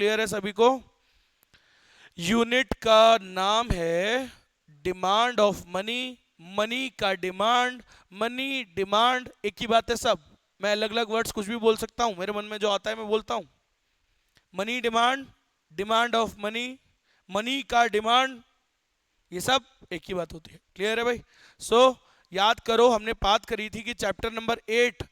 Clear है सभी को? यूनिट का नाम है डिमांड ऑफ मनी, मनी का डिमांड, मनी डिमांड एक ही बात है सब। मैं अलग अलग वर्ड्स कुछ भी बोल सकता हूं, मेरे मन में जो आता है मैं बोलता हूं। Money demand, demand of money, money का डिमांड, ये सब एक ही बात होती है। क्लियर है भाई? सो याद करो, हमने बात करी थी कि चैप्टर नंबर 8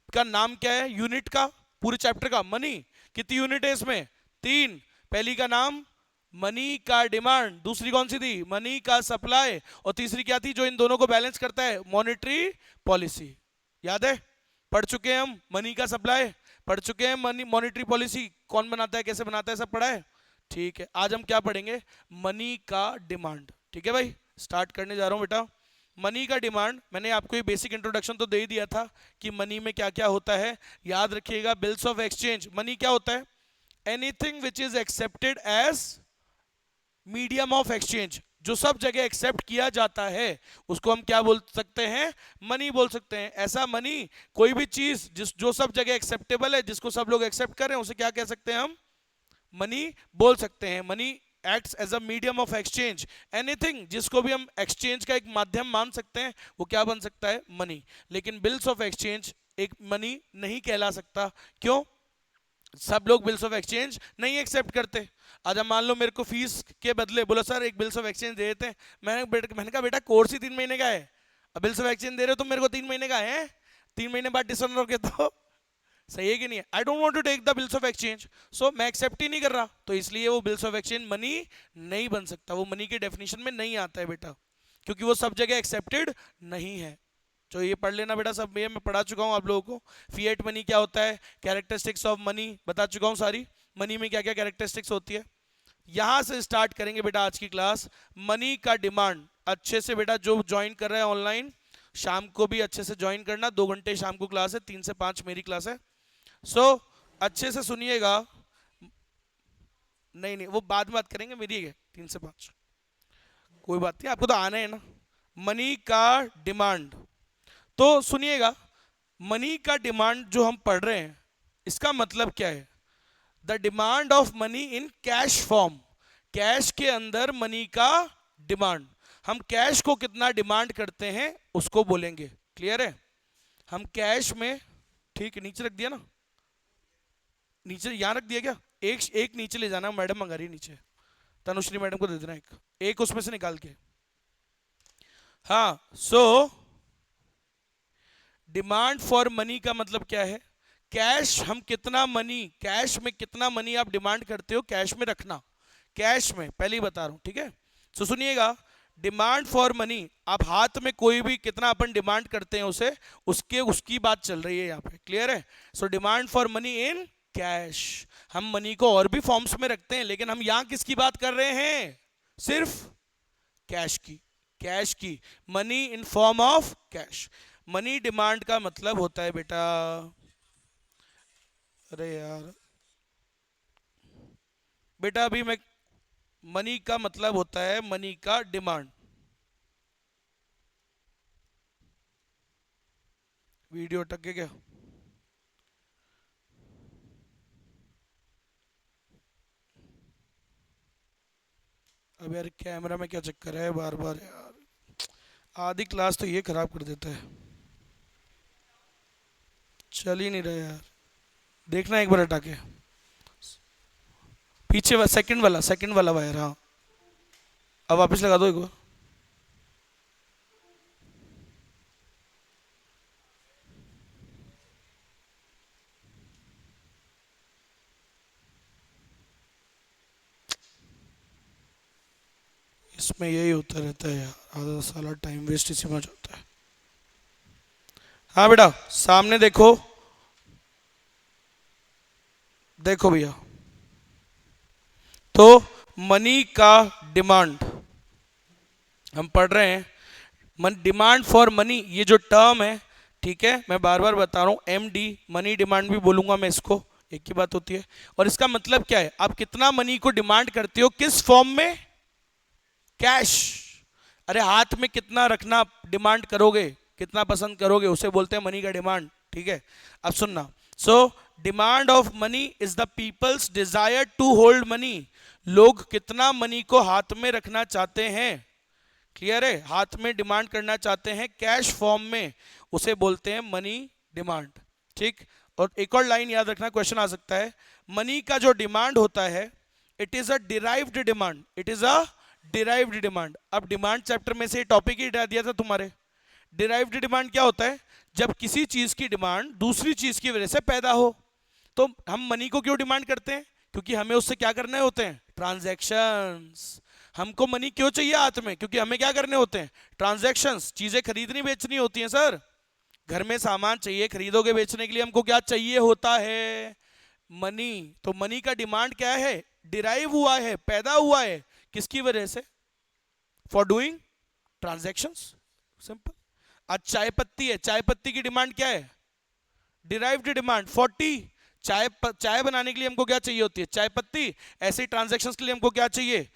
का नाम क्या है यूनिट का, पूरे चैप्टर का मनी। कितनी यूनिट है इसमें? 3। पहली का नाम मनी का डिमांड, दूसरी कौन सी थी? मनी का सप्लाई, और तीसरी क्या थी जो इन दोनों को बैलेंस करता है? Monetary policy. याद है? पढ़ चुके हैं हम मनी का सप्लाई, पढ़ चुके हैं मनी मॉनेटरी पॉलिसी कौन बनाता है, कैसे बनाता है, सब पढ़ा है। ठीक है, आज हम क्या पढ़ेंगे? मनी का डिमांड। ठीक है भाई, स्टार्ट करने जा रहा हूं बेटा। मनी का डिमांड, मैंने आपको ये बेसिक इंट्रोडक्शन तो दे ही दिया था कि मनी में क्या क्या होता है। याद रखिएगा, बिल्स ऑफ एक्सचेंज, मनी क्या होता है? Anything which is accepted as medium of exchange, जो सब जगह एक्सेप्ट किया जाता है उसको हम क्या बोल सकते हैं? मनी बोल सकते हैं। ऐसा मनी, कोई भी चीज जो सब जगह एक्सेप्टेबल है, जिसको सब लोग एक्सेप्ट कर रहे हैं, उसे क्या कह सकते हैं हम? मनी बोल सकते हैं। Money acts as a medium of exchange. Anything जिसको भी हम एक्सचेंज का एक माध्यम मान सकते हैं वो क्या बन सकता है? मनी। लेकिन बिल्स ऑफ एक्सचेंज एक मनी नहीं कहला सकता। क्यों? सब लोग बिल्स ऑफ एक्सचेंज नहीं एक्सेप्ट करते। आज हम मान लो मेरे को फीस के बदले बोला सर एक बिल्स ऑफ एक्सचेंज दे देते हैं, मैंने कहा बेटा कोर्स ही 3 महीने का है, अब बिल्स ऑफ एक्सचेंज दे रहे हो तुम मेरे को 3 महीने का है, 3 महीने बाद डिसऑनर हो गया तो सही है कि नहीं है? I don't want to take the bills of exchange, so मैं एक्सेप्ट ही नहीं कर रहा, तो इसलिए वो बिल्स ऑफ एक्सचेंज मनी नहीं बन सकता, वो मनी के डेफिनेशन में नहीं आता है बेटा, क्योंकि वो सब जगह एक्सेप्टेड नहीं है। तो ये पढ़ लेना बेटा, सब ये मैं पढ़ा चुका हूँ आप लोगों को। फिएट मनी क्या होता है, कैरेक्टरिस्टिक्स ऑफ मनी बता चुका हूँ सारी, मनी में क्या क्या कैरेक्टरिस्टिक्स होती है। यहां से स्टार्ट करेंगे बेटा आज की क्लास, मनी का डिमांड। अच्छे से बेटा जो ज्वाइन कर रहे हैं ऑनलाइन, शाम को भी अच्छे से ज्वाइन करना, 2 घंटे शाम को क्लास है, 3 से 5 मेरी क्लास है। सो अच्छे से सुनिएगा। नहीं नहीं वो बाद में बात करेंगे, मेरी है 3 से 5, कोई बात नहीं, आपको तो आना है ना। मनी का डिमांड, तो सुनिएगा, मनी का डिमांड जो हम पढ़ रहे हैं इसका मतलब क्या है? The demand of money in cash form, cash के अंदर मनी का डिमांड। हम कैश को कितना डिमांड करते हैं उसको बोलेंगे। क्लियर है? हम कैश में, ठीक है नीचे रख दिया ना, नीचे यहां रख दिया क्या? एक नीचे ले जाना, मैडम मंगा रही नीचे, तनुश्री मैडम को दे देना एक उसमें से निकाल के। हाँ, सो डिमांड फॉर मनी का मतलब क्या है? कैश, हम कितना मनी, कैश में कितना मनी आप डिमांड करते हो कैश में रखना, कैश में, पहले ही बता रहा हूं, ठीक है? सो सुनिएगा, डिमांड फॉर मनी, आप हाथ में कोई भी कितना अपन डिमांड करते हैं उसे, उसकी बात चल रही है यहाँ पे। क्लियर है? So demand for money in cash, हम मनी को और भी फॉर्म्स में रखते हैं, लेकिन हम यहां किसकी बात कर रहे हैं? सिर्फ कैश की, कैश की, money in form of cash. Money demand का मतलब होता है बेटा, अरे यार बेटा अभी मैं, मनी का मतलब होता है मनी का डिमांड। वीडियो अटक गया क्या? अब यार कैमरा में क्या चक्कर है बार बार यार, आधी क्लास तो ये खराब कर देता है, चल ही नहीं रहा यार। देखना एक बार हटा के, पीछे सेकंड वाला वायर, हाँ अब वापस लगा दो एक बार। इसमें यही होता रहता है यार, आधा साला टाइम वेस्ट इसी में जाता है। हाँ बेटा सामने देखो, देखो भैया, तो मनी का डिमांड हम पढ़ रहे हैं, डिमांड फॉर मनी, ये जो टर्म है, ठीक है, मैं बार बार बता रहा हूं, एमडी, मनी डिमांड भी बोलूंगा मैं इसको, एक ही बात होती है। और इसका मतलब क्या है? आप कितना मनी को डिमांड करते हो, किस फॉर्म में? कैश। अरे हाथ में कितना रखना डिमांड करोगे, कितना पसंद करोगे, उसे बोलते हैं मनी का डिमांड। ठीक है, अब सुनना, so demand of money is the people's desire to hold money. लोग कितना मनी को हाथ में रखना चाहते हैं, क्लियर है, हाथ में डिमांड करना चाहते हैं कैश फॉर्म में, उसे बोलते हैं मनी डिमांड। ठीक, और एक और लाइन याद रखना, क्वेश्चन आ सकता है, मनी का जो डिमांड होता है it is a derived demand, it is a derived demand. अब डिमांड चैप्टर में से टॉपिक ही हटा दिया था तुम्हारे। डिराइव्ड डिमांड क्या होता है, जब किसी चीज की डिमांड दूसरी चीज की वजह से पैदा हो। तो हम मनी को क्यों डिमांड करते हैं, क्योंकि हमें उससे क्या करने होते हैं, ट्रांजैक्शंस। हमको मनी क्यों चाहिए हाथ में, क्योंकि हमें क्या करने होते हैं, ट्रांजैक्शंस, चीजें खरीदनी बेचनी होती हैं सर। घर में सामान चाहिए, खरीदोगे बेचने के लिए, हमको क्या चाहिए होता है, मनी। तो मनी का डिमांड क्या है, डिराइव हुआ है, पैदा हुआ है, किसकी वजह से, फॉर डूइंग ट्रांजैक्शंस, सिंपल। आज चाय पत्ती है, चाय पत्ती की डिमांड क्या है, डिराइव्ड डिमांड, 40। चाय बनाने के लिए हमको क्या चाहिए होती है, चाय पत्ती। ऐसे ट्रांजैक्शंस के लिए हमको क्या चाहिए,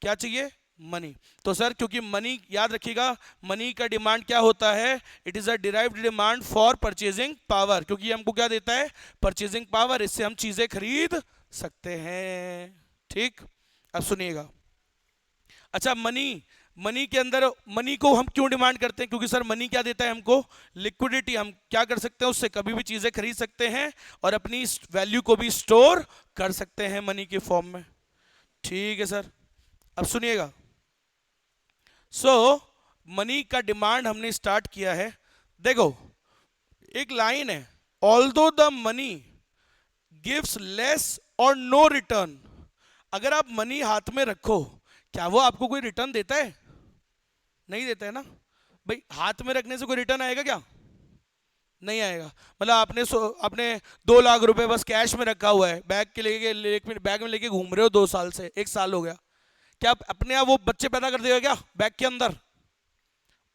क्या चाहिए, मनी। तो सर क्योंकि मनी, याद रखिएगा, मनी का डिमांड क्या होता है, it is a derived demand for purchasing power, क्योंकि हमको क्या देता है, परचेजिंग पावर, इससे हम चीजें खरीद सकते हैं। ठीक, अब सुनिएगा। अच्छा, मनी, मनी के अंदर मनी को हम क्यों डिमांड करते हैं, क्योंकि सर मनी क्या देता है हमको, लिक्विडिटी। हम क्या कर सकते हैं उससे, कभी भी चीजें खरीद सकते हैं और अपनी वैल्यू को भी स्टोर कर सकते हैं मनी के फॉर्म में। ठीक है सर, अब सुनिएगा। मनी का डिमांड हमने स्टार्ट किया है। देखो एक लाइन है, although the money gives less और नो रिटर्न। अगर आप मनी हाथ में रखो, क्या वो आपको कोई रिटर्न देता है, नहीं देता है ना भाई। हाथ में रखने से कोई रिटर्न आएगा क्या, नहीं आएगा। मतलब आपने 2 लाख रुपए बस कैश में रखा हुआ है, बैग में लेके घूम रहे हो 2 साल से, 1 साल हो गया, क्या अपने आप वो बच्चे पैदा कर देगा क्या बैग के अंदर,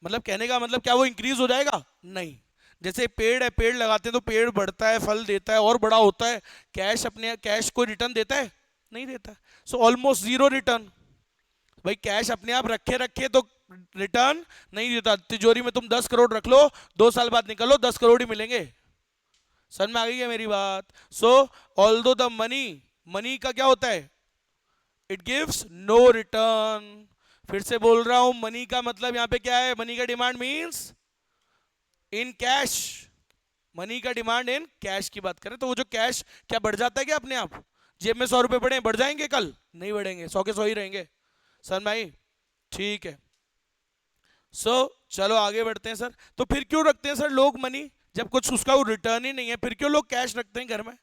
मतलब कहने का मतलब क्या वो इंक्रीज हो जाएगा, नहीं। जैसे पेड़ है, पेड़ लगाते हैं तो पेड़ बढ़ता है, फल देता है और बड़ा होता है। कैश कोई रिटर्न देता है, नहीं देता। So almost zero return. भाई कैश अपने आप रखे रखे तो रिटर्न नहीं देता। तिजोरी में तुम 10 करोड़ रख लो, 2 साल बाद निकलो 10 करोड़ ही मिलेंगे। समझ में आ गई है मेरी बात। सो ऑल्दो द मनी, मनी का क्या होता है, इट गिव्स नो रिटर्न। फिर से बोल रहा हूं, मनी का मतलब यहां पे क्या है, मनी का demand means in cash. Money का डिमांड इन कैश की बात करें तो वो जो कैश क्या बढ़ जाता है क्या अपने आप, जेब में 100 रुपए पड़े बढ़ जाएंगे, कल नहीं बढ़ेंगे, 100 के 100 ही रहेंगे। सर भाई ठीक है। चलो आगे बढ़ते हैं सर। तो फिर क्यों रखते हैं सर लोग मनी, जब कुछ उसका वो रिटर्न ही नहीं है, फिर क्यों लोग कैश रखते हैं घर में,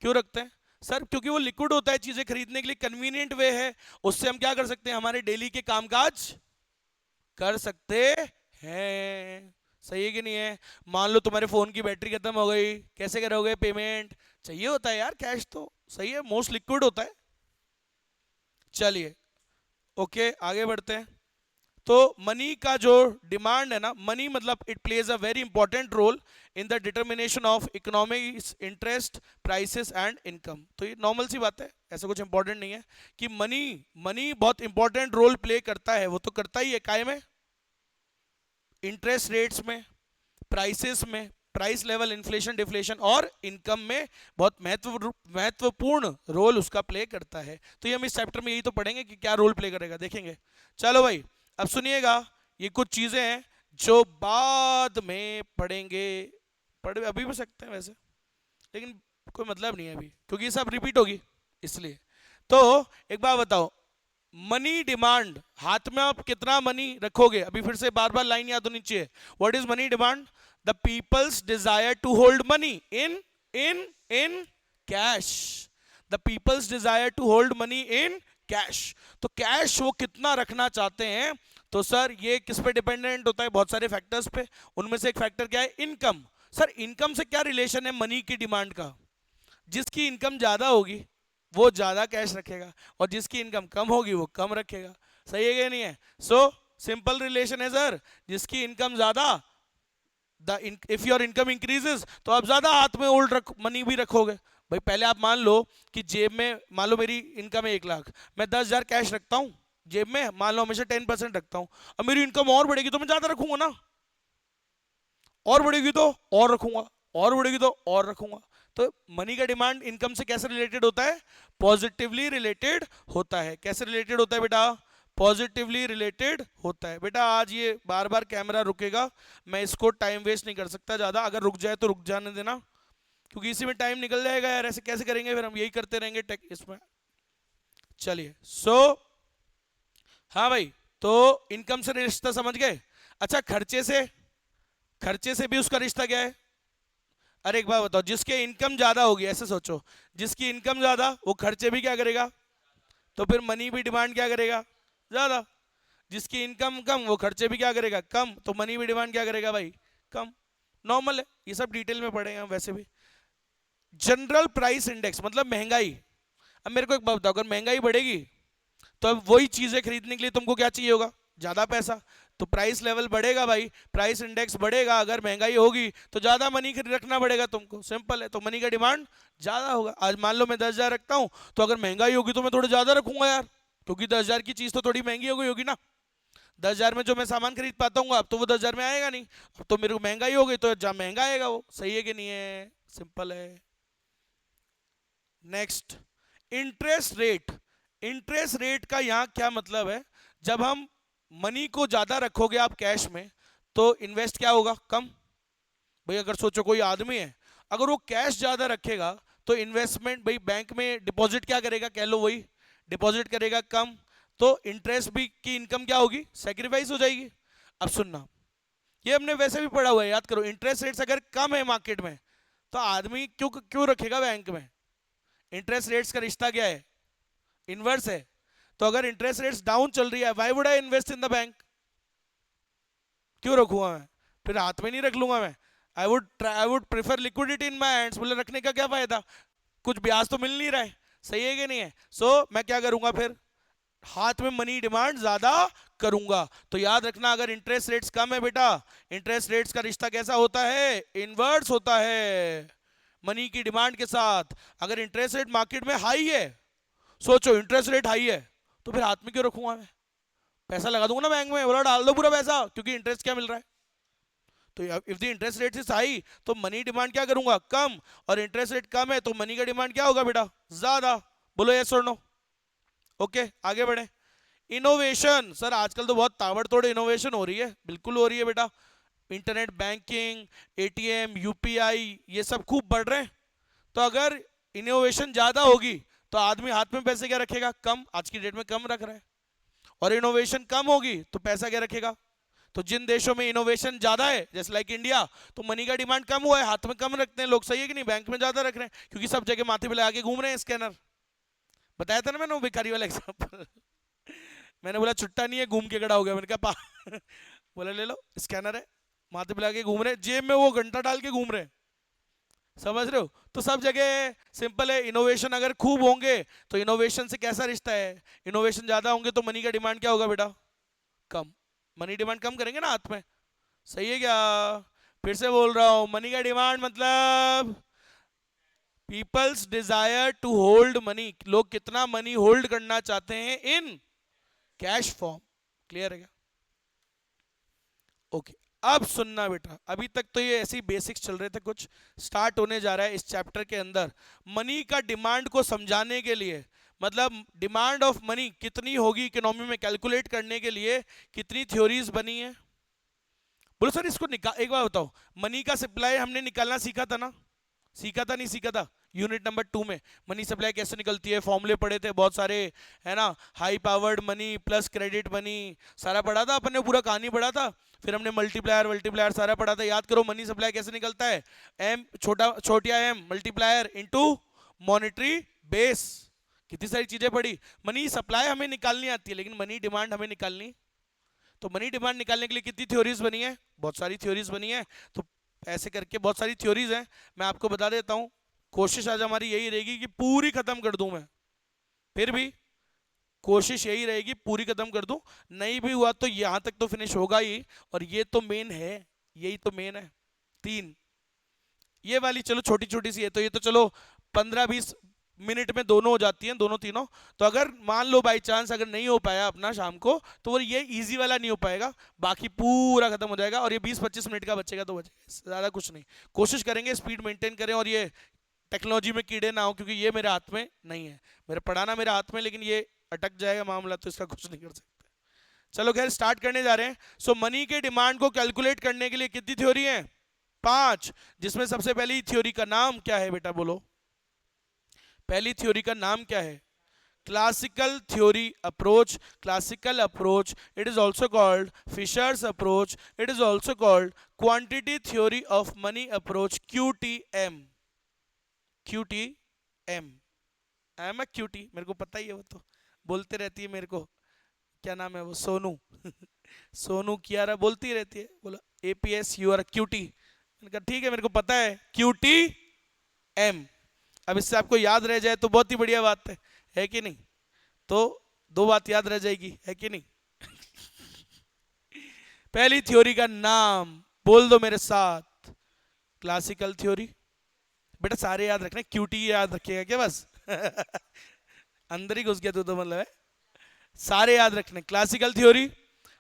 क्यों रखते हैं सर, क्योंकि वो लिक्विड होता है, चीजें खरीदने के लिए कन्वीनियंट वे है, उससे हम क्या कर सकते हैं, हमारे डेली के कामकाज कर सकते हैं। सही है कि नहीं है। मान लो तुम्हारे फोन की बैटरी खत्म हो गई, कैसे करोगे पेमेंट, चाहिए होता है यार कैश, तो सही है, मोस्ट लिक्विड होता है। चलिए ओके आगे बढ़ते हैं। तो मनी का जो डिमांड है ना, मनी मतलब it plays a very important role in the determination of economic interest prices and income. तो ये नॉर्मल सी बात है, ऐसा कुछ इंपॉर्टेंट नहीं है कि मनी बहुत इंपॉर्टेंट रोल प्ले करता है, वो तो करता ही है, काय में, इंटरेस्ट रेट्स में, प्राइसेस में, प्राइस लेवल, इन्फ्लेशन डिफ्लेशन और इनकम में बहुत महत्वपूर्ण रोल उसका प्ले करता है। तो ये हम इस चैप्टर में यही तो पढ़ेंगे कि क्या रोल प्ले करेगा, देखेंगे। चलो भाई अब सुनिएगा, ये कुछ चीजें हैं जो बाद में पढ़ेंगे, पढ़ अभी भी सकते हैं वैसे, लेकिन कोई मतलब नहीं है अभी, क्योंकि ये सब रिपीट होगी इसलिए। तो एक बात बताओ, मनी डिमांड, हाथ में आप कितना मनी रखोगे, अभी फिर से बार बार लाइन याद होनी चाहिए। What is money demand, the people's desire to hold money in in in cash. The people's desire to hold money in cash. तो कैश वो कितना रखना चाहते हैं, तो सर ये किस पे डिपेंडेंट होता है, बहुत सारे फैक्टर्स पे। उनमें से एक फैक्टर क्या है, इनकम। सर इनकम से क्या रिलेशन है मनी की डिमांड का, जिसकी इनकम ज्यादा होगी वो ज्यादा कैश रखेगा और जिसकी इनकम कम होगी वो कम रखेगा। सही है कि नहीं है। सो सिंपल रिलेशन है सर, जिसकी इनकम ज्यादा, इफ योर इनकम इंक्रीजेस तो आप ज्यादा हाथ में होल्ड मनी भी रखोगे। भाई पहले आप मान लो कि जेब में, मान लो मेरी इनकम है 1 लाख, मैं 10,000 कैश रखता हूं जेब में, मान लो हमेशा 10% रखता हूं। अब मेरी इनकम और बढ़ेगी तो मैं ज्यादा रखूंगा ना, और बढ़ेगी तो और रखूंगा, और बढ़ेगी तो और रखूंगा। तो मनी का डिमांड इनकम से कैसे रिलेटेड होता है? पॉजिटिवली रिलेटेड होता है। कैसे रिलेटेड होता है बेटा? पॉजिटिवली रिलेटेड होता है। बेटा आज ये बार बार कैमरा रुकेगा, मैं इसको टाइम वेस्ट नहीं कर सकता ज़्यादा, अगर रुक जाए तो रुक जाने देना, क्योंकि इसी में टाइम निकल जाएगा यार, ऐसे कैसे करेंगे फिर, हम यही करते रहेंगे टेक इसमें। चलिए हाँ भाई, तो इनकम से रिश्ता समझ गए। अच्छा खर्चे से भी उसका रिश्ता क्या है? अरे एक बात बताओ, जिसके इनकम ज्यादा होगी, ऐसे सोचो, जिसकी इनकम ज्यादा वो खर्चे भी क्या करेगा, तो फिर मनी भी डिमांड क्या करेगा? ज्यादा। जिसकी इनकम कम वो खर्चे भी क्या करेगा? कम, तो मनी भी डिमांड क्या करेगा भाई? कम। नॉर्मल है, ये सब डिटेल में पढ़ेंगे हम वैसे भी। जनरल प्राइस इंडेक्स मतलब महंगाई। अब मेरे को एक बात बताओ, अगर महंगाई बढ़ेगी तो अब वही चीजें खरीदने के लिए तुमको क्या चाहिए होगा? ज्यादा पैसा। तो प्राइस लेवल बढ़ेगा भाई, प्राइस इंडेक्स बढ़ेगा, अगर महंगाई होगी तो ज्यादा मनी रखना पड़ेगा तुमको, सिंपल है। तो मनी का डिमांड ज्यादा होगा। आज मान लो मैं 10,000 रखता हूं, तो अगर महंगाई होगी तो मैं थोड़ा ज्यादा रखूंगा यार, क्योंकि 10,000 की चीज तो थोड़ी महंगी हो गई होगी ना। 10,000 में जो मैं सामान खरीद पाता हूँ अब तो वो 10,000 में आएगा नहीं, अब तो मेरे को महंगाई हो गई तो जहाँ महंगा आएगा वो। सही है कि नहीं है? सिंपल है। Next, interest rate. Interest rate का यहाँ क्या मतलब है? जब हम मनी को ज्यादा रखोगे आप कैश में, तो इन्वेस्ट क्या होगा? कम। भाई अगर सोचो कोई आदमी है, अगर वो कैश ज्यादा रखेगा तो इन्वेस्टमेंट भाई बैंक में डिपॉजिट क्या करेगा? कह लो वही डिपॉजिट करेगा कम, तो इंटरेस्ट भी की इनकम क्या होगी? सेक्रीफाइस हो जाएगी। अब सुनना, ये हमने वैसे भी पढ़ा हुआ है, याद करो। इंटरेस्ट रेट्स अगर कम है मार्केट में तो आदमी क्यों क्यों रखेगा बैंक में? इंटरेस्ट रेट्स का रिश्ता क्या है? इनवर्स है। तो अगर इंटरेस्ट रेट्स डाउन चल रही है, why would I invest in the bank? क्यों रखूंगा मैं? फिर हाथ में नहीं रख लूंगा मैं? I would prefer liquidity in my hands. बोले रखने का क्या फायदा, कुछ ब्याज तो मिल नहीं रहा है। सही है कि नहीं है? मैं क्या करूंगा फिर? हाथ में मनी डिमांड ज्यादा करूंगा। तो याद रखना, अगर इंटरेस्ट रेट्स कम है बेटा, इंटरेस्ट रेट्स का रिश्ता कैसा होता है? इनवर्स होता है मनी की डिमांड के साथ। अगर इंटरेस्ट रेट मार्केट में हाई है, सोचो इंटरेस्ट रेट हाई है, तो फिर हाथ में क्यों रखूंगा मैं? पैसा लगा दूंगा ना बैंक में, बोला डाल दो पूरा पैसा, क्योंकि इंटरेस्ट क्या मिल रहा है। तो if the interest rate is high तो मनी डिमांड क्या करूंगा? कम। और इंटरेस्ट रेट कम है तो मनी का डिमांड क्या होगा बेटा? ज्यादा। बोलो यस और नो। ओके आगे बढ़े। इनोवेशन, सर आजकल तो बहुत ताबड़तोड़ इनोवेशन हो रही है। बिल्कुल हो रही है बेटा। इंटरनेट बैंकिंग, एटीएम, यूपीआई, ये सब खूब बढ़ रहे हैं। तो अगर इनोवेशन ज्यादा होगी तो आदमी हाथ में पैसे क्या रखेगा? कम। आज की डेट में कम रख रहा है। और इनोवेशन कम होगी तो पैसा क्या रखेगा? तो जिन देशों में इनोवेशन ज्यादा है, जैसे लाइक इंडिया, तो मनी का डिमांड कम हुआ है, हाथ में कम रखते हैं लोग। सही है कि नहीं? बैंक में ज्यादा रख रहे हैं, क्योंकि सब जगह माथे पे लगा के घूम रहे हैं स्कैनर। बताया था ना मैंने वो भिखारी वाला एग्जाम्पल। मैंने बोला छुट्टा नहीं है, घूम के खड़ा हो गया। मैंने कहा बोला ले लो, स्कैनर है, माथे पे लगा के घूम रहे, जेब में वो घंटा डाल के घूम रहे। समझ रहे हो? तो सब जगह सिंपल है। इनोवेशन अगर खूब होंगे तो इनोवेशन से कैसा रिश्ता है? इनोवेशन ज्यादा होंगे तो मनी का डिमांड क्या होगा बेटा? कम। मनी डिमांड कम करेंगे ना हाथ में। सही है क्या? फिर से बोल रहा हूं, मनी का डिमांड मतलब people's desire to hold money. लोग कितना मनी होल्ड करना चाहते हैं इन कैश फॉर्म। क्लियर है क्या? ओके अब सुनना बेटा, अभी तक तो ये ऐसी बेसिक्स चल रहे थे, कुछ स्टार्ट होने जा रहा है इस चैप्टर के अंदर। मनी का डिमांड को समझाने के लिए, मतलब डिमांड ऑफ मनी कितनी होगी इकोनॉमी में, कैलकुलेट करने के लिए कितनी थ्योरीज बनी है। बोलो सर इसको एक बार बताओ, मनी का सप्लाई हमने निकालना सीखा था ना? सीखा था नहीं सीखा था? यूनिट नंबर 2 में मनी सप्लाई कैसे निकलती है, फॉर्मूले पढ़े थे बहुत सारे, है ना? High powered money plus credit money, सारा पढ़ा था अपन ने, पूरा कहानी पढ़ा था। फिर हमने मल्टीप्लायर मल्टीप्लायर सारा पढ़ा था। याद करो मनी सप्लाई कैसे निकलता है? एम छोटा M multiplier into monetary base. कितनी सारी चीजें पढ़ी। मनी सप्लाई हमें निकालनी आती है, लेकिन मनी डिमांड हमें निकालनी। तो मनी डिमांड निकालने के लिए कितनी थ्योरीज बनी है? बहुत सारी थ्योरीज बनी है। तो ऐसे करके बहुत सारी थ्योरीज हैं, मैं आपको बता देता हूं। कोशिश आज हमारी यही रहेगी कि पूरी खत्म कर दूं मैं, फिर भी कोशिश यही रहेगी पूरी खत्म कर दूं। नहीं भी हुआ तो यहां तक तो फिनिश होगा ही। और ये तो मेन है, यही तो मेन है। 3 ये वाली चलो छोटी छोटी सी है, तो ये तो चलो 15-20 मिनट में दोनों हो जाती हैं, दोनों तीनों। तो अगर मान लो बाई चांस अगर नहीं हो पाया अपना शाम को, तो वो ये इजी वाला नहीं हो पाएगा, बाकी पूरा खत्म हो जाएगा। और ये 20-25 मिनट का बचेगा तो बचेगा, ज़्यादा कुछ नहीं। कोशिश करेंगे स्पीड मेंटेन करें और ये टेक्नोलॉजी में कीड़े ना हो, क्योंकि ये मेरे हाथ में नहीं है, मेरा पढ़ाना मेरे हाथ में, लेकिन ये अटक जाएगा मामला तो इसका कुछ नहीं कर सकते। चलो खैर स्टार्ट करने जा रहे हैं। सो मनी के डिमांड को कैलकुलेट करने के लिए कितनी थ्योरी है? 5, जिसमें सबसे पहली थ्योरी का नाम क्या है बेटा, बोलो। पहली थ्योरी का नाम क्या है? Classical theory approach. Classical approach, it is also called Fisher's approach, it is also called quantity theory of money approach, QTM। QTM, I am a cutie, मेरे को पता ही है, वो तो बोलते रहती है मेरे को, क्या नाम है वो, सोनू सोनू कियारा बोलती रहती है, बोला APS यू आर क्यूटी। मैंने कहा ठीक है मेरे को पता है, QTM। अब इससे आपको याद रह जाए तो बहुत ही बढ़िया बात है कि नहीं? तो 2 बात याद रह जाएगी, है कि नहीं? पहली थ्योरी का नाम बोल दो मेरे साथ, क्लासिकल थ्योरी। बेटा सारे याद रखना, क्यूटी याद रखिएगा क्या बस? अंदर ही घुस गया तू तो, मतलब है सारे याद रखने। Classical theory,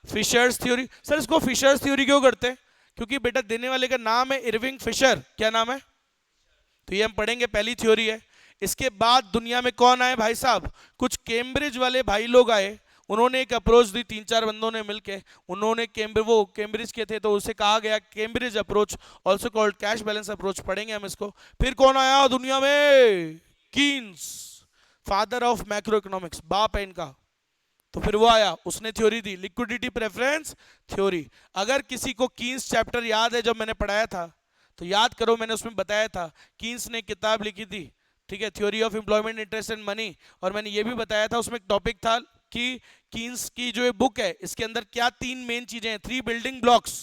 Fisher's theory. Sir इसको फिशर्स थ्योरी क्यों करते हैं? क्योंकि बेटा देने वाले का नाम है इरविंग फिशर। क्या नाम है? तो ये हम पढ़ेंगे, पहली थ्योरी है। इसके बाद दुनिया में कौन आए भाई साहब? कुछ कैम्ब्रिज वाले भाई लोग आए, उन्होंने एक अप्रोच दी, 3-4 बंदों ने मिलके, उन्होंने कैम्ब्रिज के थे तो उसे कहा गया Cambridge approach, also called cash balance approach, पढ़ेंगे हम इसको। फिर कौन आया दुनिया में? Keynes, father of macro economics, बाप है इनका। तो फिर वो आया, उसने थ्योरी दी लिक्विडिटी प्रेफरेंस थ्योरी। अगर किसी को कीन्स चैप्टर याद है जब मैंने पढ़ाया था तो याद करो, मैंने उसमें बताया था कीन्स ने किताब लिखी थी, ठीक है, theory of employment interest and money. और मैंने ये भी बताया था, उसमें एक टॉपिक था कि कीन्स की जो ये बुक है इसके अंदर क्या 3 मेन चीजें हैं, 3 बिल्डिंग ब्लॉक्स।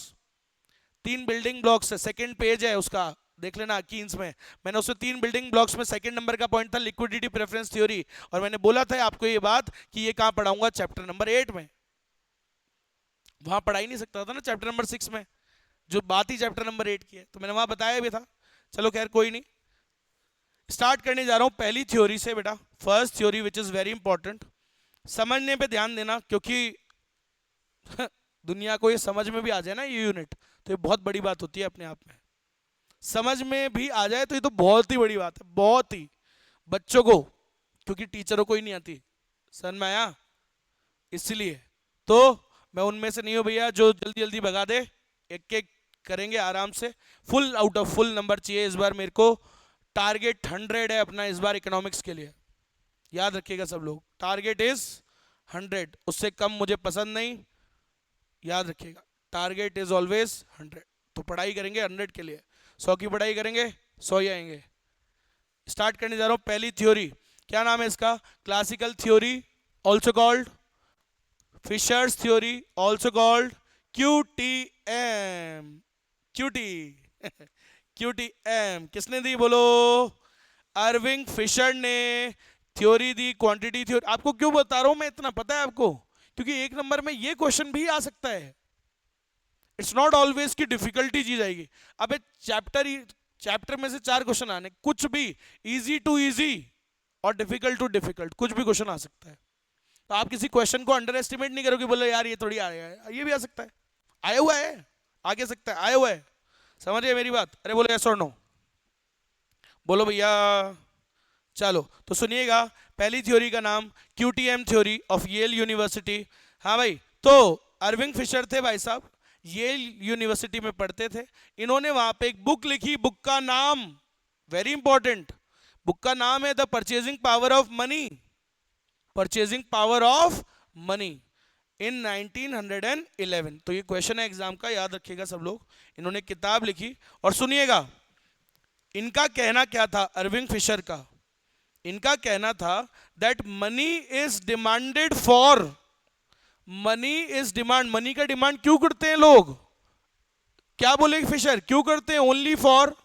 3 बिल्डिंग ब्लॉक्स है, सेकंड पेज है उसका, देख लेना कीन्स में। मैंने उसमें 3 बिल्डिंग ब्लॉक्स में सेकंड नंबर का पॉइंट था लिक्विडिटी प्रेफरेंस थ्योरी। और मैंने बोला था आपको ये बात कि ये कहां पढ़ाऊंगा, चैप्टर नंबर 8 में। वहां पढ़ा ही नहीं सकता था ना चैप्टर नंबर 6 में, जो बात ही चैप्टर नंबर 8 की है, तो मैंने वहां बताया भी था। चलो खैर कोई नहीं, स्टार्ट करने जा रहा हूं पहली थ्योरी से बेटा। First theory which is very important, समझने पे ध्यान देना, क्योंकि दुनिया को ये समझ में भी आ जाए ना ये यूनिट, तो ये बहुत बड़ी बात होती है अपने आप में। समझ में भी आ जाए तो ये तो बहुत ही बड़ी बात है, बहुत ही। बच्चों को, क्योंकि टीचरों को ही नहीं आती, समझ में आया? इसलिए तो मैं उनमें से नहीं हूं भैया जो जल्दी जल्दी भगा दे, एक एक करेंगे आराम से। Full out of full number चाहिए इस बार मेरे को, टारगेट 100 है अपना इस बार इकोनॉमिक्स के लिए, याद रखिएगा सब लोग, टारगेट इज 100, उससे कम मुझे पसंद नहीं, याद रखिएगा, टारगेट इज ऑलवेज 100। तो पढ़ाई करेंगे 100 के लिए, 100 की पढ़ाई करेंगे 100 ही आएंगे। स्टार्ट करने जा रहा हूं पहली थ्योरी, क्या नाम है इसका? Classical theory, also called Fisher's theory, also called QTM। QT QTM किसने दी बोलो? अर्विंग फिशर ने थ्योरी दी, क्वांटिटी थ्योरी। आपको क्यों बता रहा हूं मैं इतना, पता है आपको? क्योंकि एक नंबर में ये क्वेश्चन भी आ सकता है, इट्स नॉट ऑलवेज की डिफिकल्टी चीज आएगी। अब चैप्टर में से 4 क्वेश्चन आने, कुछ भी इजी टू इजी और डिफिकल्ट टू डिफिकल्ट, कुछ भी क्वेश्चन आ सकता है। तो आप किसी क्वेश्चन को अंडर एस्टिमेट नहीं करोगे, बोलो यार ये थोड़ी आया है, ये भी आ सकता है, आया हुआ है, आगे सकता है, आया हुआ है, समझिए मेरी बात? अरे बोलो यस और नो, बोलो भैया। चलो तो सुनिएगा, पहली थ्योरी का नाम QTM theory of Yale university. हाँ भाई, तो अरविंद फिशर थे भाई साहब, येल यूनिवर्सिटी में पढ़ते थे, इन्होंने वहां पे एक बुक लिखी, बुक का नाम वेरी इंपॉर्टेंट, बुक का नाम है the purchasing power of money, purchasing power of money in 1911। तो ये क्वेश्चन है एग्जाम का, याद रखिएगा सब लोग। इन्होंने किताब लिखी और सुनिएगा इनका कहना क्या था, अरविंद फिशर का। इनका कहना था that money is demanded for, money is demand, money का डिमांड क्यों करते हैं लोग? क्या बोले फिशर, क्यों करते हैं? ओनली फॉर,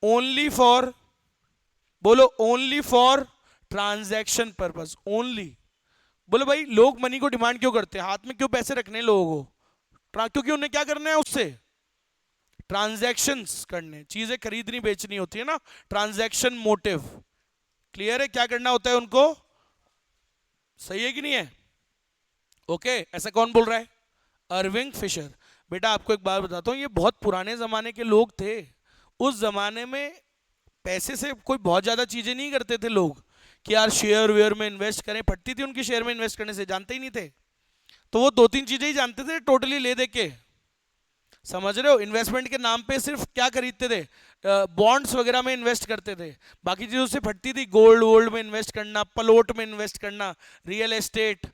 ओनली फॉर, बोलो only for transaction purpose, only. बोलो भाई लोग मनी को डिमांड क्यों करते हैं, हाथ में क्यों पैसे रखने लोगों को? क्योंकि उन्हें क्या करना है उससे, ट्रांजैक्शंस करने, चीजें खरीदनी बेचनी होती है ना, ट्रांजैक्शन मोटिव। क्लियर है क्या करना होता है उनको? सही है कि नहीं है? ओके, ऐसा कौन बोल रहा है? अरविंद फिशर। बेटा आपको एक बात बताता हूं, ये बहुत पुराने जमाने के लोग थे। उस जमाने में पैसे से कोई बहुत ज्यादा चीजें नहीं करते थे लोग कि यार शेयर वेयर में इन्वेस्ट करें, फटती थी उनकी शेयर में इन्वेस्ट करने से, जानते ही नहीं थे। तो वो दो तीन चीजें ही जानते थे टोटली ले दे के, समझ रहे हो। इन्वेस्टमेंट के नाम पे सिर्फ क्या खरीदते थे, बॉन्ड्स वगैरह में इन्वेस्ट करते थे, बाकी चीजों से फटती थी। गोल्ड वोल्ड में इन्वेस्ट करना, प्लॉट में इन्वेस्ट करना, रियल एस्टेट,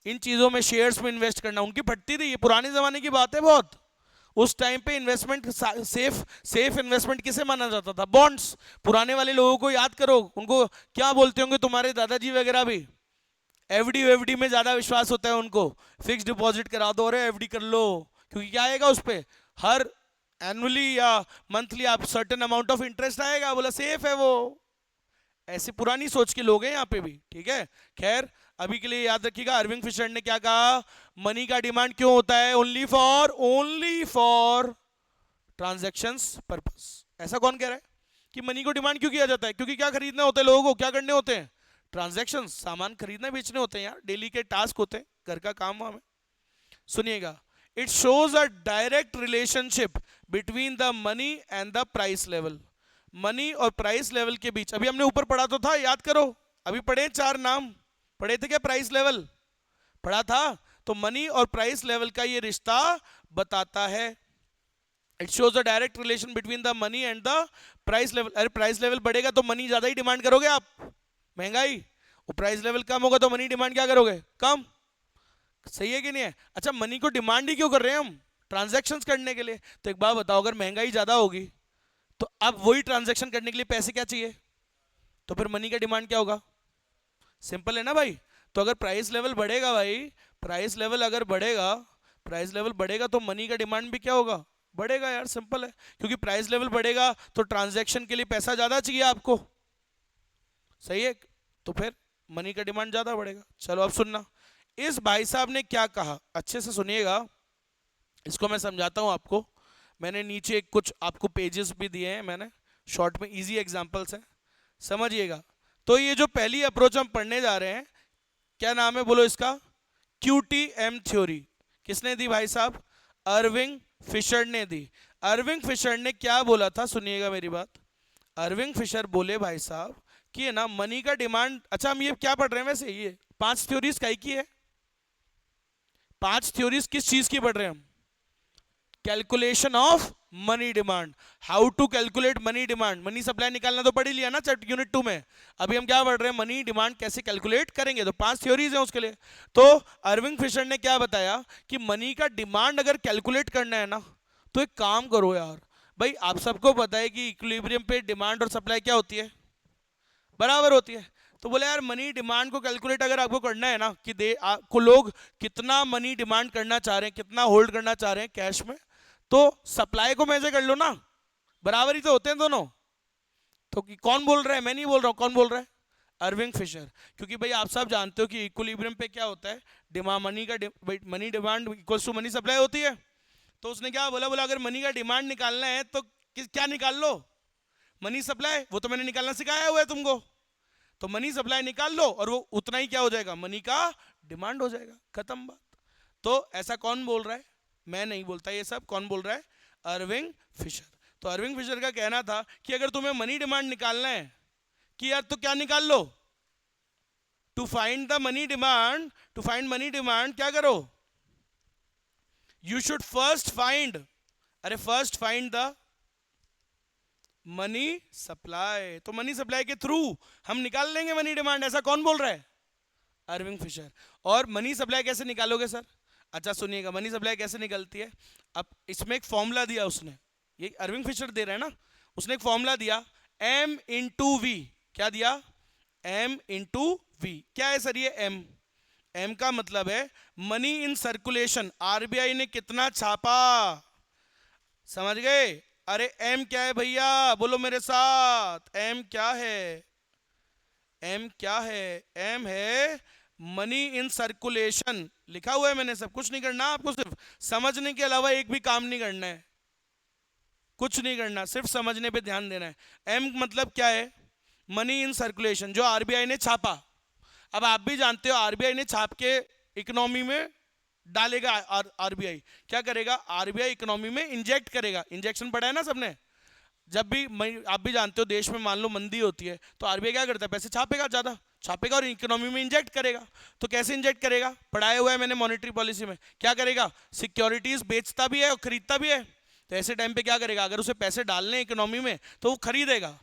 इन चीजों में, शेयर्स में इन्वेस्ट करना, उनकी फटती थी। ये पुराने जमाने की बात है बहुत। उस टाइम पे इन्वेस्टमेंट सेफ इन्वेस्टमेंट किसे माना जाता था, बॉन्ड्स। पुराने वाले लोगों को याद करो, उनको क्या बोलते होंगे तुम्हारे दादाजी वगैरह भी, एफडी वेफडी में ज्यादा विश्वास होता है उनको, फिक्स डिपॉजिट करा दो, अरे एफडी कर लो, क्योंकि क्या आएगा उस पर हर एनुअली या मंथली आप सर्टेन अमाउंट ऑफ इंटरेस्ट आएगा, बोला सेफ है वो। ऐसे पुरानी सोच के लोग हैं यहाँ पे भी, ठीक है। खैर अभी के लिए याद रखिएगा, अरविंद फिशर ने क्या कहा, मनी का डिमांड क्यों होता है, ओनली फॉर ट्रांजैक्शंस पर्पस। ऐसा कौन कह रहा है कि मनी को डिमांड क्यों किया जाता है, क्योंकि क्या खरीदना होता है लोगों को, क्या करने होते हैं, ट्रांजैक्शंस, सामान खरीदना बेचने होते हैं यार, डेली के टास्क होते हैं, घर का काम वाम है। सुनिएगा, it shows a direct relationship between the money and the price level. Money और प्राइस लेवल के बीच, अभी हमने ऊपर पढ़ा तो था, याद करो, अभी पढ़े 4 नाम पढ़े थे क्या, प्राइस लेवल पढ़ा था। तो मनी और प्राइस लेवल का ये रिश्ता बताता है। It shows a direct relation between the money and the price level. अरे प्राइस लेवल बढ़ेगा तो मनी ज्यादा ही डिमांड करोगे आप, महंगाई। और प्राइस लेवल कम होगा तो मनी डिमांड क्या करोगे, कम। सही है कि नहीं है। अच्छा, मनी को डिमांड ही क्यों कर रहे हैं हम, ट्रांजैक्शंस करने के लिए। तो एक बात बताओ, अगर महंगाई ज्यादा होगी तो अब वही ट्रांजैक्शन करने के लिए पैसे क्या चाहिए, तो फिर मनी का डिमांड क्या होगा, सिंपल है ना भाई। तो अगर प्राइस लेवल बढ़ेगा भाई, प्राइस लेवल अगर बढ़ेगा, प्राइस लेवल बढ़ेगा तो मनी का डिमांड भी क्या होगा, बढ़ेगा यार, सिंपल है। क्योंकि प्राइस लेवल बढ़ेगा तो ट्रांजैक्शन के लिए पैसा ज्यादा चाहिए आपको, सही है, तो फिर मनी का डिमांड ज्यादा बढ़ेगा। चलो अब सुनना, इस भाई साहब ने क्या कहा, अच्छे से सुनिएगा, इसको मैं समझाता हूं आपको। मैंने नीचे कुछ आपको पेजेस भी दिए हैं मैंने, शॉर्ट में इजी एग्जांपल्स हैं, समझिएगा। तो ये जो पहली अप्रोच हम पढ़ने जा रहे हैं, क्या नाम है बोलो इसका, QTM थ्योरी। किसने दी भाई साहब, अरविंद फिशर ने दी। अरविंद फिशर ने क्या बोला था, सुनिएगा मेरी बात। अरविंद फिशर बोले भाई साहब कि है ना, मनी का डिमांड, अच्छा हम ये क्या पढ़ रहे हैं वैसे, ये 5 थ्योरीज काई की है, 5 थ्योरीज किस चीज की पढ़ रहे हैं हम, calculation of money demand, how to calculate money demand. Money supply निकालना तो पढ़ ही लिया ना चैप्टर यूनिट 2 में। अभी हम क्या पढ़ रहे हैं, मनी डिमांड कैसे कैलकुलेट करेंगे, तो 5 थ्योरीज हैं उसके लिए। तो अरविंद फिशर ने क्या बताया कि मनी का डिमांड अगर कैलकुलेट करना है ना, तो एक काम करो यार भाई, आप सबको पता है कि इक्विलिब्रियम पे डिमांड और सप्लाई क्या होती है, बराबर होती है। तो बोले यार मनी डिमांड को कैलकुलेट अगर आपको करना है ना, कि आपको लोग कितना मनी डिमांड करना चाह रहे हैं, कितना होल्ड करना चाह रहे हैं कैश में, तो सप्लाई को मेजर कर लो ना, बराबर ही तो होते हैं दोनों। तो कौन बोल रहा है, मैं नहीं बोल रहा हूं, कौन बोल रहा है, अरविंद फिशर। क्योंकि भाई आप सब जानते हो कि इक्विलिब्रियम पे क्या होता है, demand, money demand equals to money supply होती है। तो उसने क्या बोला, बोला अगर मनी का डिमांड निकालना है तो क्या निकाल लो, मनी सप्लाई, वो तो मैंने निकालना सिखाया हुआ है तुमको। तो मनी सप्लाई निकाल लो और वो उतना ही क्या हो जाएगा, मनी का डिमांड हो जाएगा, खत्म बात। तो ऐसा कौन बोल रहा है, मैं नहीं बोलता ये सब, कौन बोल रहा है, अरविंद फिशर। तो अरविंद फिशर का कहना था कि अगर तुम्हें मनी डिमांड निकालना है कि यार, तो क्या निकाल लो, to find the money demand, to find money demand क्या करो, यू शुड फर्स्ट फाइंड, अरे first find the money supply. तो मनी सप्लाई के थ्रू हम निकाल लेंगे मनी डिमांड, ऐसा कौन बोल रहा है, अरविंद फिशर। और मनी सप्लाई कैसे निकालोगे सर, अच्छा सुनिएगा, मनी सप्लाई कैसे निकलती है। अब इसमें एक फॉर्मूला दिया उसने, ये अरविंद फिशर दे रहा है ना, उसने एक फॉर्मूला दिया, M इंटू वी। क्या दिया, M इंटू वी। क्या है सर ये M, M का मतलब है मनी इन सर्कुलेशन, RBI ने कितना छापा, समझ गए। अरे M क्या है भैया, बोलो मेरे साथ, M क्या है, M क्या है, M है मनी इन सर्कुलेशन, लिखा हुआ है मैंने, सब कुछ नहीं करना आपको, सिर्फ समझने के अलावा एक भी काम नहीं करना है, कुछ नहीं करना, सिर्फ समझने पे ध्यान देना है। M मतलब क्या है, मनी इन सर्कुलेशन, जो RBI ने छापा। अब आप भी जानते हो RBI ने छाप के इकोनॉमी में डालेगा, RBI क्या करेगा, RBI इकोनॉमी में इंजेक्ट करेगा, इंजेक्शन पढ़ा है ना सबने, जब भी आप भी जानते हो देश में मान लो मंदी होती है तो आरबीआई क्या करता है, पैसे छापेगा, ज्यादा छापेगा और इकोनॉमी में इंजेक्ट करेगा। तो कैसे इंजेक्ट करेगा, पढ़ाया हुआ है मैंने मॉनेटरी पॉलिसी में, क्या करेगा, सिक्योरिटीज बेचता भी है और खरीदता भी है। तो ऐसे टाइम पे क्या करेगा, अगर उसे पैसे डालने इकोनॉमी में तो वो खरीदेगा,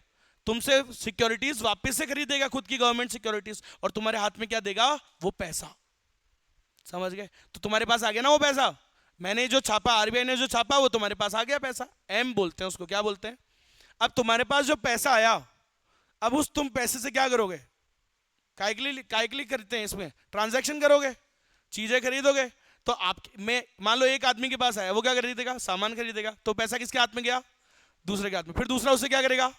तुमसे सिक्योरिटीज वापस से खरीदेगा, खुद की गवर्नमेंट सिक्योरिटीज, और तुम्हारे हाथ में क्या देगा, वो पैसा। समझ गए, तो तुम्हारे पास आ गया ना वो पैसा, मैंने जो छापा, आरबीआई ने जो छापा, वो तुम्हारे पास आ गया पैसा, एम बोलते हैं उसको, क्या बोलते हैं। अब तुम्हारे पास जो पैसा आया, अब उस तुम पैसे से क्या करोगे, काइकली करते हैं इसमें, ट्रांजैक्शन करोगे, चीजें खरीदोगे। तो आप मैं मान लो एक आदमी के पास आया, वो क्या खरीदेगा, सामान खरीदेगा, तो पैसा किसके हाथ में गया, दूसरे के हाथ में। फिर दूसरा उससे क्या करेगा,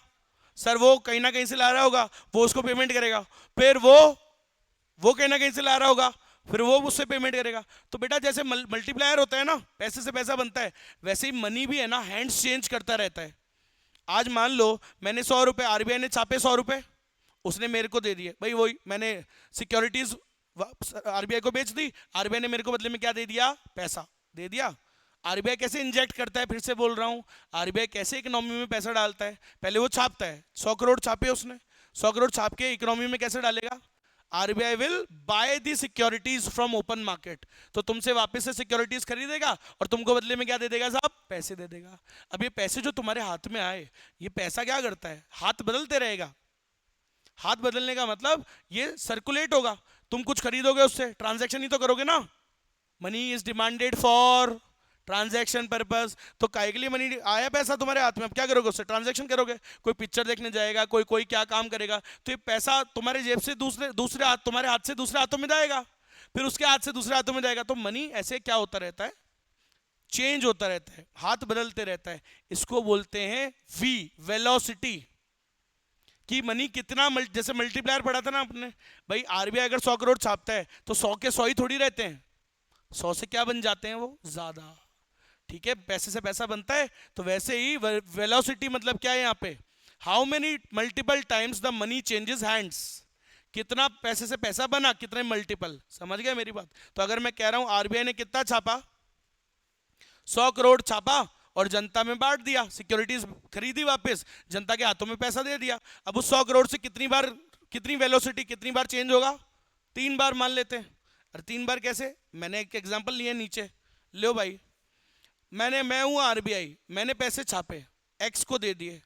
सर वो कहीं ना कहीं से ला रहा होगा, वो उसको पेमेंट करेगा, फिर वो कहीं ना कहीं से ला रहा होगा, फिर वो उससे पेमेंट करेगा। तो बेटा जैसे मल्टीप्लायर होता है ना, पैसे से पैसा बनता है, वैसे ही मनी भी है ना, हैंड्स चेंज करता रहता है। आज मान लो मैंने 100 रुपए, आरबीआई ने छापे 100 रुपए, उसने मेरे को दे दिए, भाई वही मैंने सिक्योरिटीज आरबीआई को बेच दी, आरबीआई ने मेरे को बदले में क्या दे दिया, पैसा दे दिया। आरबीआई कैसे इंजेक्ट करता है, फिर से बोल रहा हूं, आरबीआई कैसे इकोनॉमी में पैसा डालता है, पहले वो छापता है, 100 करोड़ छापे उसने, 100 करोड़ छाप के इकोनॉमी में कैसे डालेगा, RBI will by the securities from open market, तो तुमसे वापस से सिक्योरिटीज खरीदेगा और तुमको बदले में क्या दे देगा साहब, पैसे दे देगा। अब ये पैसे जो तुम्हारे हाथ में आए, ये पैसा क्या करता है, हाथ बदलते रहेगा। हाथ बदलने का मतलब ये सर्कुलेट होगा, तुम कुछ खरीदोगे उससे, ट्रांजैक्शन ही तो करोगे ना, money is demanded for transaction purpose. तो काय के लिए मनी आया पैसा तुम्हारे हाथ में, अब क्या करोगे उससे, ट्रांजैक्शन करोगे, कोई पिक्चर देखने जाएगा, कोई कोई क्या काम करेगा, तो ये पैसा तुम्हारे जेब से दूसरे हाथ, तुम्हारे हाथ से दूसरे हाथों में जाएगा, फिर उसके हाथ से दूसरे हाथों में जाएगा। तो मनी ऐसे क्या होता रहता है, चेंज होता रहता है, हाथ बदलते रहता है। इसको बोलते हैं वी, वेलोसिटी, कि मनी कितना जैसे मल्टीप्लायर पढ़ा था ना आपने, भाई आरबीआई अगर 100 करोड़ छापता है तो 100 के 100 ही थोड़ी रहते हैं, 100 से क्या बन जाते हैं वो ज्यादा। ठीक है, पैसे से पैसा बनता है, तो वैसे ही वेलोसिटी मतलब क्या है यहाँ पे, how many multiple times the money changes hands, कितना पैसे से पैसा बना, कितने मल्टीपल। समझ गए मेरी बात। तो अगर मैं कह रहा हूं आरबीआई ने कितना छापा, 100 करोड़ छापा और जनता में बांट दिया, सिक्योरिटीज खरीदी वापस, जनता के हाथों में पैसा दे दिया। अब उस 100 करोड़ से कितनी बार, कितनी वेलोसिटी, कितनी बार चेंज होगा, 3 बार मान लेते हैं। और 3 बार कैसे, मैंने एक एग्जांपल लिया नीचे, लो भाई, मैं हूं आरबीआई, मैंने पैसे छापे, एक्स को दे दिए,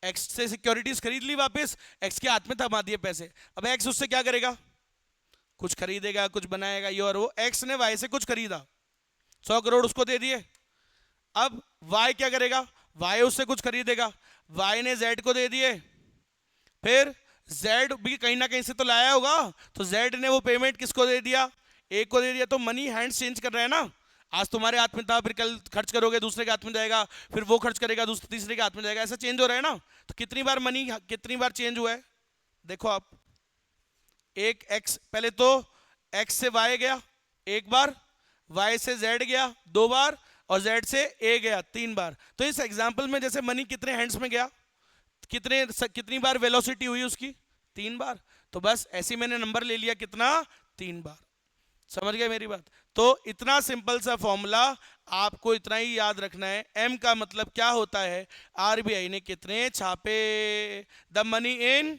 एक्स से सिक्योरिटीज खरीद ली वापस, एक्स के हाथ में थमा दिए पैसे। अब एक्स उससे क्या करेगा, कुछ खरीदेगा, कुछ बनाएगा, ये और वो। एक्स ने वाई से कुछ खरीदा, 100 करोड़ उसको दे दिए। अब वाई क्या करेगा, वाई उससे कुछ खरीदेगा, वाई ने जेड को दे दिए, फिर जेड भी कहीं ना कहीं से तो लाया होगा, तो जेड ने वो पेमेंट किसको दे दिया, ए को दे दिया। तो मनी हैंड्स चेंज कर रहे हैं ना, आज तुम्हारे हाथ में था, फिर कल खर्च करोगे दूसरे के हाथ में जाएगा, फिर वो खर्च करेगा दूसरे तीसरे के हाथ में जाएगा, ऐसा चेंज हो रहा है ना। तो कितनी बार मनी, कितनी बार चेंज हुआ है, देखो आप, एक एक्स, पहले तो एक्स से वाई गया एक बार, वाई से जेड गया 2 बार, और जेड से ए गया 3 बार। तो इस एग्जांपल में जैसे मनी कितने हैंड्स में गया, कितनी बार वेलोसिटी हुई उसकी, 3 बार। तो बस ऐसे मैंने नंबर ले लिया कितना, 3 बार। समझ गए मेरी बात। तो इतना सिंपल सा फॉर्मूला आपको इतना ही याद रखना है। एम का मतलब क्या होता है, आरबीआई ने कितने छापे, the money in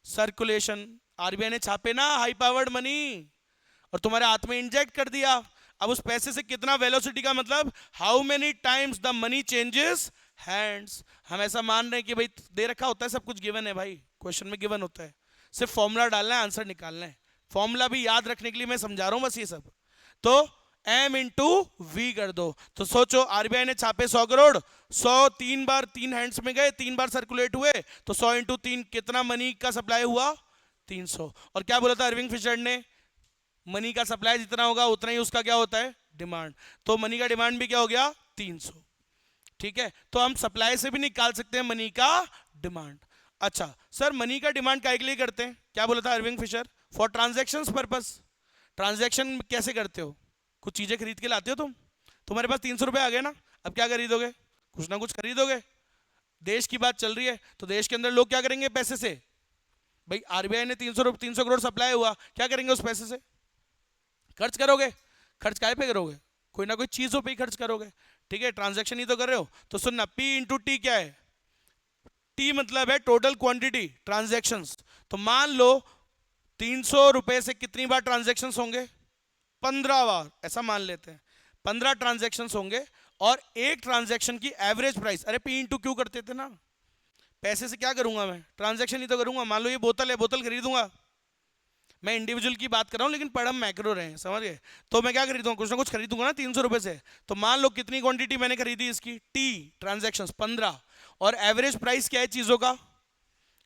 circulation, RBI ने छापे ना हाई पावर्ड मनी, और तुम्हारे हाथ में इंजेक्ट कर दिया। अब उस पैसे से कितना, वेलोसिटी का मतलब how many times the money changes hands. हम ऐसा मान रहे हैं कि भाई दे रखा होता है, सब कुछ गिवन है भाई, क्वेश्चन में गिवन होता है, सिर्फ फॉर्मूला डालना है, आंसर निकालना है। फॉर्मूला भी याद रखने के लिए मैं समझा रहा हूं बस ये सब। तो एम इंटू वी कर दो। तो सोचो आरबीआई ने छापे 100 करोड़, 100 3 बार 3 हैंड्स में गए, 3 बार सर्कुलेट हुए, तो 100 इंटू 3 कितना मनी का सप्लाई हुआ, 300। और क्या बोला था अरविंद फिशर ने, मनी का सप्लाई जितना होगा उतना ही उसका क्या होता है, डिमांड। तो मनी का डिमांड भी क्या हो गया, 300। ठीक है, तो हम सप्लाई से भी निकाल सकते हैं मनी का डिमांड। अच्छा सर, मनी का डिमांड काय के लिए करते हैं, क्या बोला था Arvind Fisher, for transactions purpose. Transaction कैसे करते हो, कुछ चीजें खरीद के लाते हो तुम, तुम्हारे पास 300 रुपए आ गए ना, अब क्या खरीदोगे, कुछ ना कुछ खरीदोगे। देश की बात चल रही है, तो देश के अंदर लोग क्या करेंगे पैसे से, भाई आरबीआई ने 300 करोड़ सप्लाई हुआ, क्या करेंगे उस पैसे से, खर्च करोगे। खर्च काय पे करोगे, कोई ना कोई चीजों पे ही खर्च करोगे। ठीक है, ट्रांजैक्शन ही तो कर रहे हो। तो सुनना, पी इंटू टी क्या है, टी मतलब है टोटल क्वांटिटी ट्रांजैक्शंस। तो मान लो 300 रुपए से कितनी बार ट्रांजैक्शंस होंगे? 15 बार, ऐसा मान लेते हैं 15 ट्रांजैक्शंस होंगे। और एक ट्रांजैक्शन की एवरेज प्राइस, अरे पी इंटू क्यू करते थे ना, पैसे से क्या करूंगा मैं? ट्रांजैक्शन ही तो करूंगा। मान लो ये बोतल है, बोतल खरीदूंगा मैं, इंडिविजुअल की बात कर रहा हूं लेकिन पढ़ हम मैक्रो रहे हैं, समझ गए? तो मैं क्या खरीदूंगा, कुछ ना कुछ खरीदूंगा ना 300 रुपए से। तो मान लो कितनी क्वांटिटी मैंने खरीदी इसकी, टी ट्रांजैक्शंस 15, और एवरेज प्राइस क्या है चीजों का?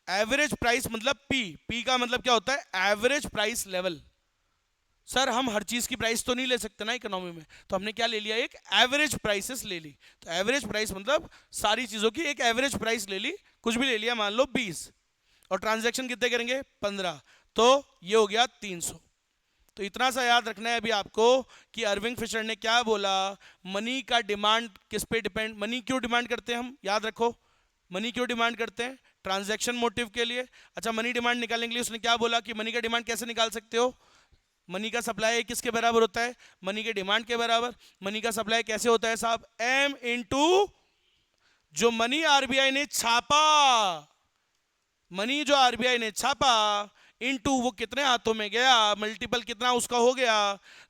एवरेज प्राइस मतलब पी, पी का मतलब क्या होता है? Average price level. सर हम हर चीज की प्राइस तो नहीं ले सकते ना इकोनॉमी में, तो हमने क्या ले लिया? एक एवरेज प्राइसेस ले ली। तो एवरेज प्राइस मतलब सारी चीजों की एक एवरेज प्राइस ले ली, कुछ भी ले लिया, मान लो 20, और ट्रांजैक्शन कितने करेंगे? 15, तो ये हो गया 300। तो इतना सा याद रखना है अभी आपको कि अरविंद फिशर ने क्या बोला, मनी का डिमांड किस पे डिपेंड, मनी क्यों डिमांड करते हैं हम, याद रखो मनी क्यों डिमांड करते हैं? ट्रांजैक्शन मोटिव के लिए। अच्छा, मनी डिमांड निकालने के लिए उसने क्या बोला कि मनी का डिमांड कैसे निकाल सकते हो? मनी का सप्लाई किसके बराबर होता है? मनी के डिमांड के बराबर। मनी का सप्लाई कैसे होता है साहब? एम इंटू जो मनी आरबीआई ने छापा, मनी जो आरबीआई ने छापा इनटू वो कितने हाथों में गया, मल्टीपल कितना उसका हो गया।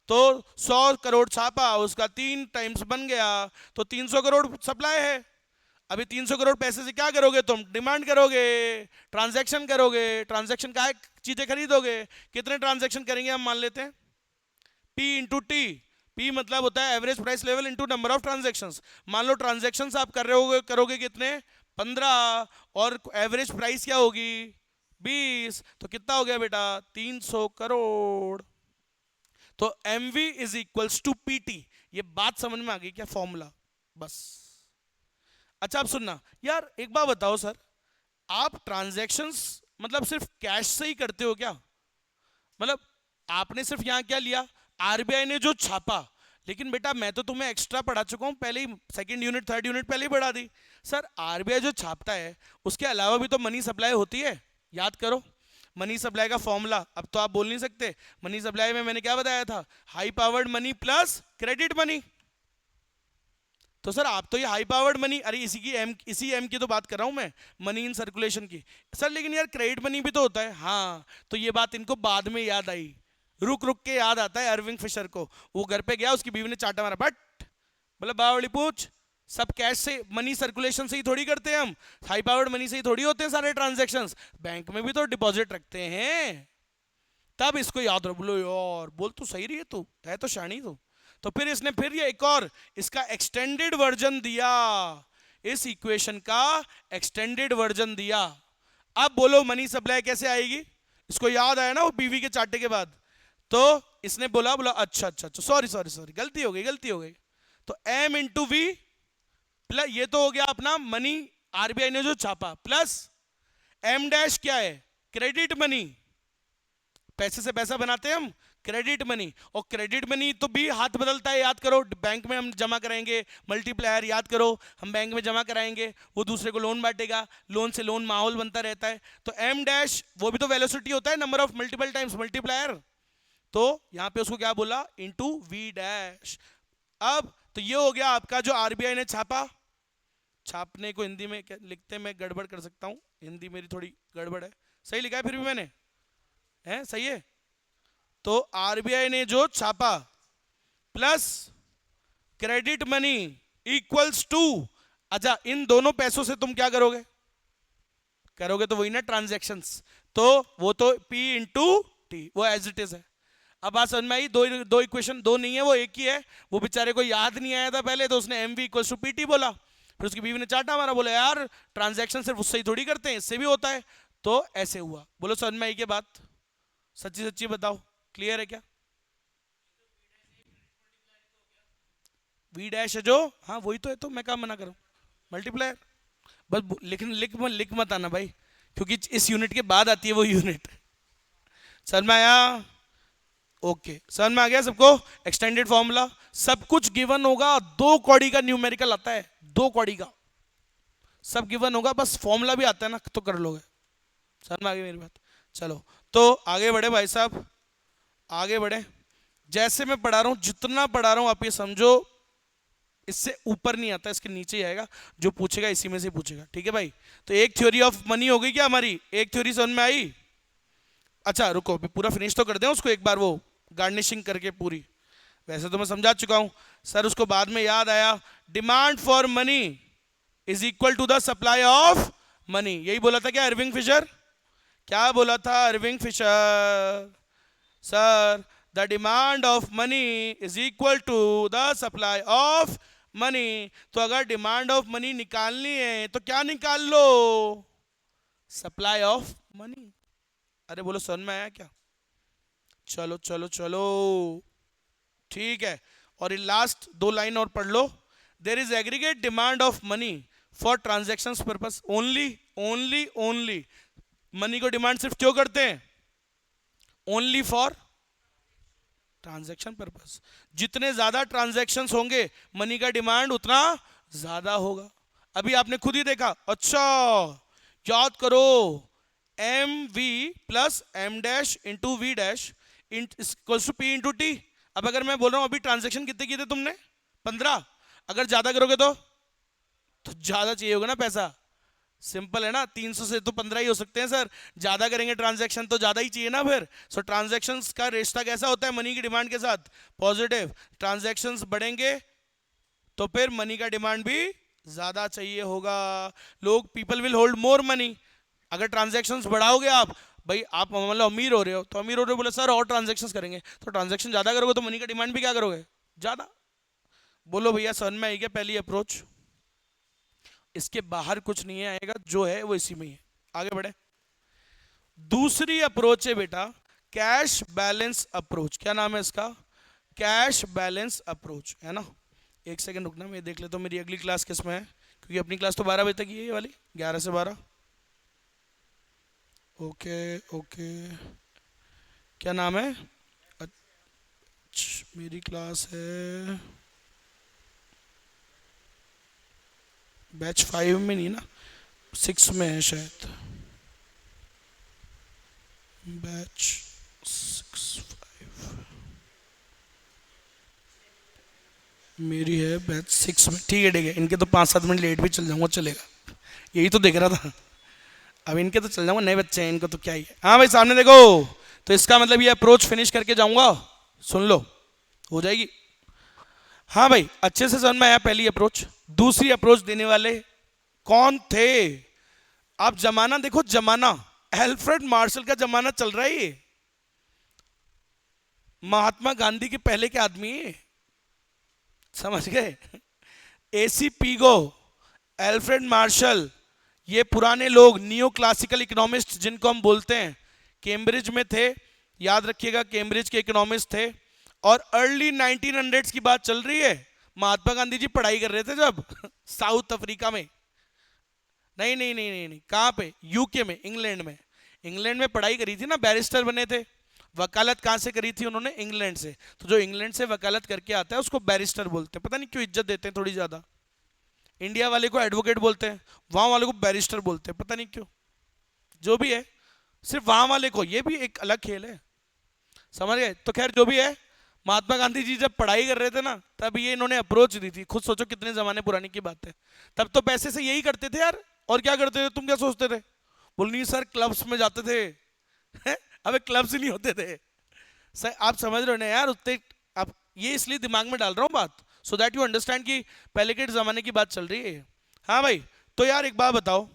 तो 100 करोड़ छापा, उसका 3 टाइम्स बन गया, तो 300 करोड़ सप्लाई है। अभी 300 करोड़ पैसे से क्या करोगे तुम? डिमांड करोगे, ट्रांजैक्शन करोगे। ट्रांजैक्शन का चीजें खरीदोगे, कितने ट्रांजैक्शन करेंगे हम मान लेते हैं? P into T. पी मतलब होता है average price level into number of transactions. मान लो ट्रांजैक्शंस आप कर रहे हो, करोगे कितने? 15, और एवरेज प्राइस क्या होगी? 20, तो कितना हो गया बेटा? 300 करोड़। तो M V is equals to P T. ये बात समझ में आ गई क्या? फॉर्मूला बस। अच्छा आप सुनना यार, एक बात बताओ सर, आप ट्रांजैक्शंस मतलब सिर्फ कैश से ही करते हो क्या? मतलब आपने सिर्फ यहां क्या लिया? आरबीआई ने जो छापा, लेकिन बेटा मैं तो तुम्हें एक्स्ट्रा पढ़ा चुका हूं पहले ही, सेकंड यूनिट थर्ड यूनिट पहले ही पढ़ा दी। सर आरबीआई जो छापता है उसके अलावा भी तो मनी सप्लाई होती है, याद करो मनी सप्लाई का फॉर्मूला। अब तो आप बोल नहीं सकते, मनी सप्लाई में मैंने क्या बताया था? High powered money plus credit money. तो सर आप तो ये हाई पावर्ड मनी, अरे इसी एम की तो बात कर रहा हूं मैं, मनी इन सर्कुलेशन की। सर लेकिन यार क्रेडिट मनी भी तो होता है। हाँ, तो ये बात इनको बाद में याद आई, रुक रुक के याद आता है अरविंद फिशर को। वो घर पे गया, उसकी बीवी ने चाटा मारा, बट बोला बावली पूछ, सब कैश से मनी सर्कुलेशन से ही थोड़ी करते हैं हम, हाई पावर्ड मनी से ही थोड़ी होते हैं सारे ट्रांजेक्शन्स, बैंक में भी तो डिपॉजिट रखते हैं। तब इसको याद रख, बोलो यार बोल तू सही रही है, तू है तो शानी तू। तो फिर इसने फिर ये एक और इसका एक्सटेंडेड वर्जन दिया, इस इक्वेशन का एक्सटेंडेड वर्जन दिया। अब बोलो मनी सप्लाई कैसे आएगी? इसको याद आया ना वो बीवी के चाटे के बाद। तो इसने बोला बोला अच्छा अच्छा अच्छा, सॉरी सॉरी सॉरी, गलती हो गई गलती हो गई। तो एम इंटू वी प्लस, ये तो हो गया अपना मनी आरबीआई ने जो छापा, प्लस एम डैश क्या है? Credit money. पैसे से पैसा बनाते हैं हम, क्रेडिट मनी। और क्रेडिट मनी तो भी हाथ बदलता है, याद करो, बैंक में हम जमा कराएंगे मल्टीप्लायर, याद करो हम बैंक में जमा कराएंगे, वो दूसरे को लोन बांटेगा, लोन से लोन माहौल बनता रहता है। तो एम डैश वो भी तो वेलोसिटी होता है, number of multiple times multiplier. तो यहां पे उसको क्या बोला? Into V dash. अब तो ये हो गया आपका जो आरबीआई ने छापा। छापने को हिंदी में क्या लिखते हैं, मैं गड़बड़ कर सकता हूं, हिंदी मेरी थोड़ी गड़बड़ है, सही लिखा है फिर भी मैंने, है सही है। तो आरबीआई ने जो छापा plus credit money equals to, अच्छा इन दोनों पैसों से तुम क्या करोगे? करोगे तो वही ना ट्रांजैक्शंस, तो वो तो P इंटू टी, वो एज इट इज है। अब बात समझ में आई? दो इक्वेशन, दो नहीं है वो एक ही है। वो बेचारे को याद नहीं आया था पहले, तो उसने M V equals to P T बोला, फिर उसकी बीवी ने चाटा मारा, बोला यार ट्रांजैक्शन सिर्फ उससे ही थोड़ी करते हैं, इससे भी होता है। तो ऐसे हुआ। बोलो समझ में आई के बात? सच्ची सच्ची बताओ, क्लियर है क्या? वी डैश है जो, हाँ वही तो है, तो मैं क्या मना करूं? मल्टीप्लायर। बस लेकिन लिख मत आना भाई, क्योंकि इस यूनिट के बाद आती है वो यूनिट। समझ में आया? ओके, समझ में आ गया सबको? एक्सटेंडेड फॉर्मूला, सब कुछ गिवन होगा, 2 कौड़ी का न्यूमेरिकल आता है, 2 कौड़ी का सब गिवन होगा, बस फॉर्मूला भी आता है ना तो कर लोगे। समझ में आ गई मेरी बात? चलो तो आगे बढ़े भाई साहब, आगे बढ़े। जैसे मैं पढ़ा रहा हूं, जितना पढ़ा रहा हूं आप ये समझो, इससे ऊपर नहीं आता, इसके नीचे ही आएगा, जो पूछेगा इसी में से पूछेगा, ठीक है भाई। तो एक थ्योरी ऑफ मनी हो गई क्या हमारी, एक थ्योरी समझ में आई। अच्छा रुको, अभी पूरा फिनिश तो कर दें उसको एक बार, वो गार्निशिंग करके पूरी, वैसे तो मैं समझा चुका हूं सर, उसको बाद में याद आया। Demand for money is equal to the supply of money, यही बोला था क्या इरविंग फिशर, क्या बोला था Irving Fisher sir, the demand of money is equal to the supply of money. तो अगर डिमांड ऑफ मनी निकालनी है तो क्या निकाल लो, सप्लाई ऑफ मनी। अरे बोलो समझ में आया क्या, चलो चलो चलो ठीक है। और ये लास्ट दो लाइन और पढ़ लो, there is aggregate demand of money for transaction purpose only, only only, money को डिमांड सिर्फ क्यों करते हैं, ओनली फॉर ट्रांजैक्शन पर्पस। जितने ज्यादा ट्रांजैक्शंस होंगे मनी का डिमांड उतना ज्यादा होगा। अभी आपने खुद ही देखा, अच्छा याद करो, M V plus M dash into V dash equals to P into T. अब अगर मैं बोल रहा हूं अभी ट्रांजैक्शन कितने किए थे तुमने, 15, अगर ज्यादा करोगे तो ज्यादा चाहिए होगा ना पैसा, सिंपल है ना, 300 से तो 15 ही हो सकते हैं सर, ज्यादा करेंगे ट्रांजैक्शन तो ज्यादा ही चाहिए ना फिर। सो ट्रांजैक्शंस का रिश्ता कैसा होता है मनी की डिमांड के साथ, पॉजिटिव। ट्रांजैक्शंस बढ़ेंगे तो फिर मनी का डिमांड भी ज्यादा चाहिए होगा, लोग people will hold more money. अगर ट्रांजैक्शंस बढ़ाओगे आप, भाई आप मतलब अमीर हो रहे हो, तो अमीर हो रहे हो बोले सर और ट्रांजैक्शंस करेंगे, तो ट्रांजैक्शन ज्यादा करोगे तो मनी का डिमांड भी क्या करोगे, ज्यादा। बोलो भैया समझ में आई क्या पहली अप्रोच, इसके बाहर कुछ नहीं आएगा, जो है वो इसी में ही है। आगे बढ़े, दूसरी अप्रोच है बेटा कैश बैलेंस अप्रोच। क्या नाम है इसका, कैश बैलेंस अप्रोच, है ना। एक सेकंड रुकना, मैं देख लेता हूँ मेरी अगली क्लास किस में है, क्योंकि अपनी क्लास तो 12 बजे तक ही है ये वाली, 11 से 12। ओके ओके, क्या नाम है, मेरी क्लास है बैच 5 में नहीं ना, 6 में है शायद, बैच 6 मेरी है बैच 6 में, ठीक है ठीक है। इनके तो 5-7 मिनट लेट भी चल जाऊंगा, चलेगा, यही तो देख रहा था। अब इनके तो चल जाऊंगा, नए बच्चे हैं इनको तो क्या ही है। हाँ भाई सामने देखो, तो इसका मतलब ये अप्रोच फिनिश करके जाऊंगा, सुन लो हो जाएगी। हाँ भाई अच्छे से समझ में आया पहली अप्रोच। दूसरी अप्रोच देने वाले कौन थे, आप जमाना देखो, जमाना एल्फ्रेड मार्शल का जमाना चल रहा है ये, महात्मा गांधी के पहले के आदमी है, समझ गए। एसी पीगो, एल्फ्रेड मार्शल, ये पुराने लोग नियो क्लासिकल इकोनॉमिस्ट जिनको हम बोलते हैं, कैम्ब्रिज में थे, याद रखिएगा कैम्ब्रिज के इकोनॉमिस्ट थे। और अर्ली 1900s की बात चल रही है, महात्मा गांधी जी पढ़ाई कर रहे थे जब साउथ अफ्रीका में, नहीं नहीं नहीं नहीं नहीं, कहाँ पे, यूके में, इंग्लैंड में, इंग्लैंड में पढ़ाई करी थी ना, बैरिस्टर बने थे। वकालत कहाँ से करी थी उन्होंने, इंग्लैंड से। तो जो इंग्लैंड से वकालत करके आता है उसको बैरिस्टर बोलते हैं, पता नहीं क्यों इज्जत देते हैं थोड़ी ज्यादा। इंडिया वाले को एडवोकेट बोलते हैं, वहां वाले को बैरिस्टर बोलते हैं, पता नहीं क्यों, जो भी है, सिर्फ वहां वाले को, ये भी एक अलग खेल है, समझ गए। तो खैर जो भी है, महात्मा गांधी जी जब पढ़ाई कर रहे थे ना, तब ये इन्होंने अप्रोच दी थी, खुद सोचो कितने जमाने पुरानी की बात है। तब तो पैसे से यही करते थे यार, और क्या करते थे, तुम क्या सोचते थे, बोल नहीं सर क्लब्स में जाते थे अबे क्लब्स ही नहीं होते थे सर, आप समझ रहे हो ना यार उतने। आप ये इसलिए दिमाग में डाल रहा हूँ बात, सो दैट यू अंडरस्टैंड कि पहले के जमाने की बात चल रही है। हाँ भाई, तो यार एक बात बताओ,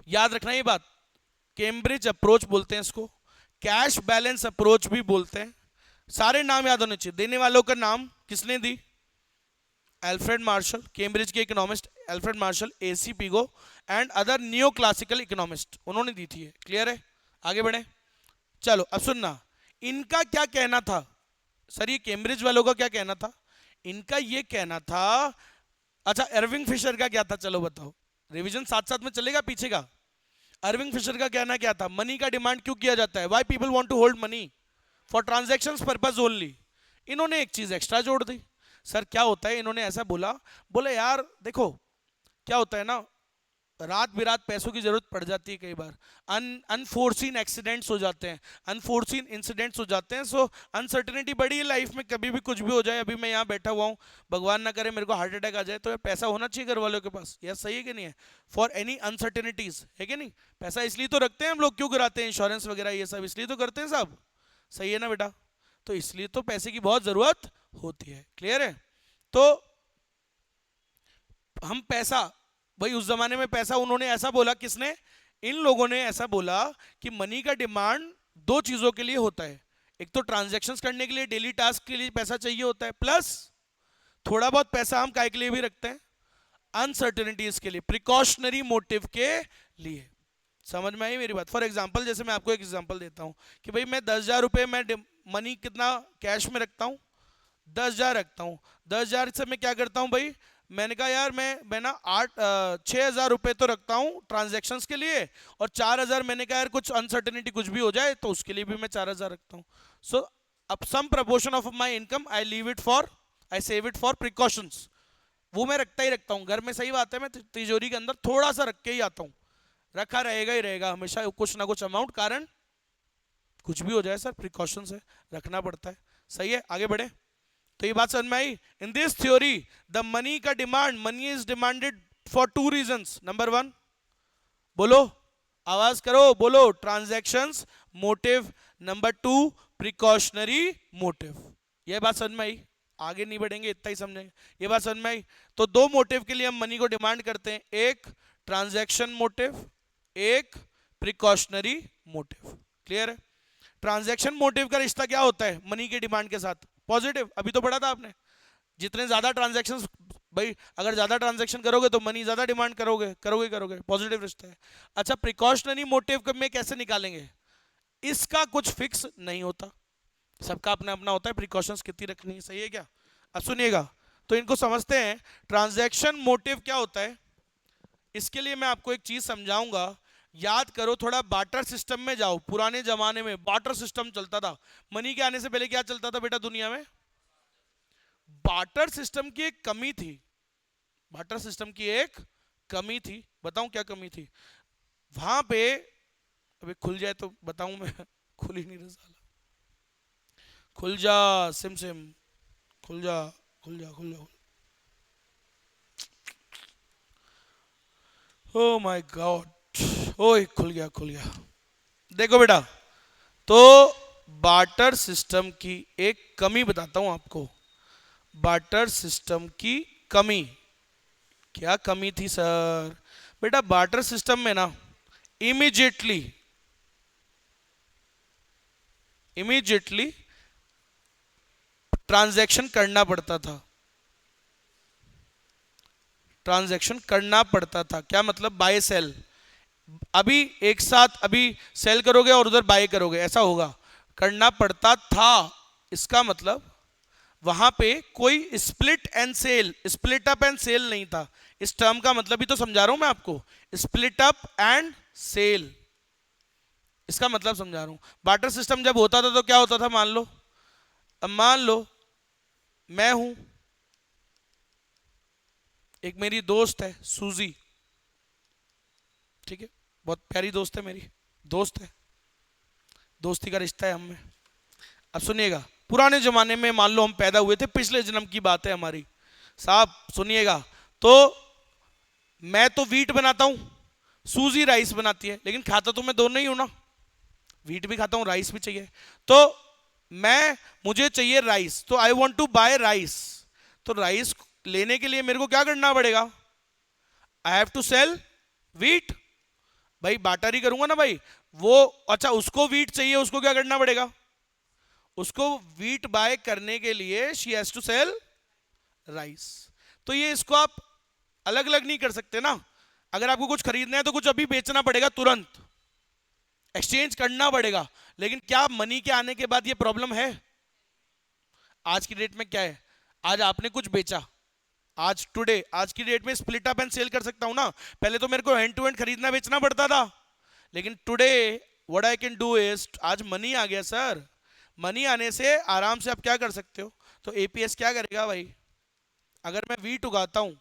याद रखना ये बात, कैम्ब्रिज अप्रोच बोलते हैं इसको, कैश बैलेंस अप्रोच भी बोलते हैं, सारे नाम याद होने चाहिए। देने वालों का नाम किसने दी, एल्फ्रेड मार्शल, कैम्ब्रिज के economist Alfred Marshall, A C Pigou and other neoclassical economist, उन्होंने दी थी। क्लियर है, आगे बढ़े। चलो अब सुनना, इनका क्या कहना था, सर ये कैम्ब्रिज वालों का क्या कहना था, इनका ये कहना था, अच्छा इरविंग फिशर का क्या था, चलो बताओ, रिवीजन साथ साथ में चलेगा पीछे का। इरविंग फिशर का कहना क्या था, मनी का डिमांड क्यों किया जाता है, why people want to hold money, for transactions purpose only. इन्होंने एक चीज एक्स्ट्रा जोड़ दी, सर क्या होता है, इन्होंने ऐसा बोला, बोले यार देखो क्या होता है ना, रात बिरात पैसों की जरूरत पड़ जाती है कई बार, अनफोर्सीन एक्सीडेंट्स हो जाते हैं, अनफोर्सीन इंसिडेंट्स हो जाते हैं। सो अनसर्टेनिटी बड़ी है लाइफ में, कभी भी कुछ भी हो जाए। अभी मैं यहाँ बैठा हुआ हूँ, भगवान ना करे मेरे को हार्ट अटैक आ जाए, तो पैसा होना चाहिए घर वालों के पास, यह सही है कि नहीं है, फॉर एनी अनसर्टेनिटीज, है कि नहीं। पैसा इसलिए तो रखते हैं हम लोग, क्यों कराते हैं इंश्योरेंस वगैरह ये सब, इसलिए तो करते हैं साहब, सही है ना बेटा। तो इसलिए तो पैसे की बहुत जरूरत होती है, क्लियर है। तो हम पैसा, भाई उस जमाने में पैसा उन्होंने ऐसा बोला, किसने, इन लोगों ने ऐसा बोला कि मनी का डिमांड दो चीजों के लिए होता है, एक तो ट्रांजैक्शंस करने के लिए, डेली टास्क के लिए पैसा चाहिए होता है, प्लस थोड़ा बहुत पैसा हम काय के लिए भी रखते हैं, अनसर्टेनिटीज के लिए, प्रिकॉशनरी मोटिव के लिए। समझ में आई मेरी बात। फॉर एग्जाम्पल, जैसे मैं आपको एक एग्जाम्पल देता हूं कि भाई मैं 10,000 रुपये मैं मनी कितना कैश में रखता हूं, 10,000 रखता हूं। 10,000 से मैं क्या करता हूं भाई, मैंने कहा यार मैं ना 6,000 रुपये तो रखता हूं ट्रांजैक्शंस के लिए, और 4,000 मैंने कहा यार कुछ अनसर्टेनिटी कुछ भी हो जाए तो उसके लिए भी मैं 4,000 रखता हूं। सो अब some proportion of my income I leave it for, I save it for precautions, वो मैं रखता ही रखता हूँ घर में। सही बात है, मैं तिजोरी के अंदर थोड़ा सा रख के ही आता हूँ, रखा रहेगा ही रहेगा हमेशा कुछ ना कुछ अमाउंट, कारण कुछ भी हो जाए सर, प्रिकॉशन है, रखना पड़ता है। सही है, आगे बढ़े। तो ये बात समझ में आई। In this theory the money का demand, money is demanded for two reasons. Number one, बोलो, आवाज करो, बोलो, transactions motive. Number two, precautionary motive. यह बात समझ में आई, आगे नहीं बढ़ेंगे, इतना ही समझेंगे। ये बात समझ में आई। तो दो मोटिव के लिए हम मनी को डिमांड करते हैं, एक ट्रांजैक्शन मोटिव, एक प्रिकॉशनरी मोटिव। क्लियर है। ट्रांजैक्शन मोटिव का रिश्ता क्या होता है मनी के डिमांड के साथ, पॉजिटिव। अभी तो पढ़ा था आपने, जितने ज्यादा ट्रांजैक्शंस, भाई अगर ज्यादा ट्रांजैक्शन करोगे तो मनी ज्यादा डिमांड करोगे, करोगे, पॉजिटिव रिश्ता है। अच्छा, प्रिकॉशनरी मोटिव में कैसे निकालेंगे, इसका कुछ फिक्स नहीं होता, सबका अपना अपना होता है, प्रिकॉशंस कितनी रखनी है। सही है क्या। अब सुनिएगा, तो इनको समझते हैं। ट्रांजैक्शन मोटिव क्या होता है, इसके लिए मैं आपको एक चीज समझाऊंगा, याद करो थोड़ा। बार्टर सिस्टम में जाओ, पुराने जमाने में बार्टर सिस्टम चलता था। मनी के आने से पहले क्या चलता था बेटा दुनिया में, बार्टर सिस्टम की एक कमी थी, बार्टर सिस्टम की एक कमी थी। बताऊं क्या कमी थी वहां पे, अभी खुल जाए तो बताऊं मैं, खुल ही नहीं रहा साला, खुल जा सिम सिम, खुल जा, खुल जा, खुल जा। ओ माय गॉड, ओए खुल गया, खुल गया। देखो बेटा, तो बार्टर सिस्टम की एक कमी बताता हूं आपको। बार्टर सिस्टम की कमी, क्या कमी थी सर बेटा, बार्टर सिस्टम में ना इमीडिएटली ट्रांजैक्शन करना पड़ता था, ट्रांजैक्शन करना पड़ता था। क्या मतलब, बाय सेल, अभी एक साथ अभी सेल करोगे और उधर बाय करोगे, ऐसा होगा, करना पड़ता था। इसका मतलब वहां पे कोई split and sell, split up and sell नहीं था। इस टर्म का मतलब भी तो समझा रहा हूं मैं आपको, स्प्लिट अप एंड सेल, इसका मतलब समझा रहा हूं। बार्टर सिस्टम जब होता था तो क्या होता था, मान लो, अब मान लो मैं हूं, एक मेरी दोस्त है सूजी, ठीक है, बहुत प्यारी दोस्त है मेरी, दोस्त है, दोस्ती का रिश्ता है हम में। अब सुनिएगा, पुराने जमाने में मान लो हम पैदा हुए थे, पिछले जन्म की बात है हमारी साहब, सुनिएगा। तो मैं तो वीट बनाता हूं, सूजी राइस बनाती है, लेकिन खाता तो मैं दोनों ही हूं ना, वीट भी खाता हूं राइस भी चाहिए। तो मुझे चाहिए राइस, तो I want to buy rice. तो राइस लेने के लिए मेरे को क्या करना पड़ेगा, I have to sell wheat, भाई बाटर ही करूंगा ना भाई वो। अच्छा, उसको वीट चाहिए, उसको क्या करना पड़ेगा, उसको वीट बाय करने के लिए she has to sell rice. तो ये इसको आप अलग अलग नहीं कर सकते ना, अगर आपको कुछ खरीदना है तो कुछ अभी बेचना पड़ेगा, तुरंत एक्सचेंज करना पड़ेगा। लेकिन क्या मनी के आने के बाद ये प्रॉब्लम है, आज की डेट में क्या है, आज आपने कुछ बेचा, आज टुडे, आज की डेट में स्प्लिट अप एंड सेल कर सकता हूं ना। पहले तो मेरे को हैंड टू हैंड खरीदना बेचना पड़ता था, लेकिन today what I can do is, आज मनी आ गया सर, मनी आने से आराम से आप क्या कर सकते हो। तो एपीएस क्या करेगा भाई, अगर मैं वीट उगाता हूं,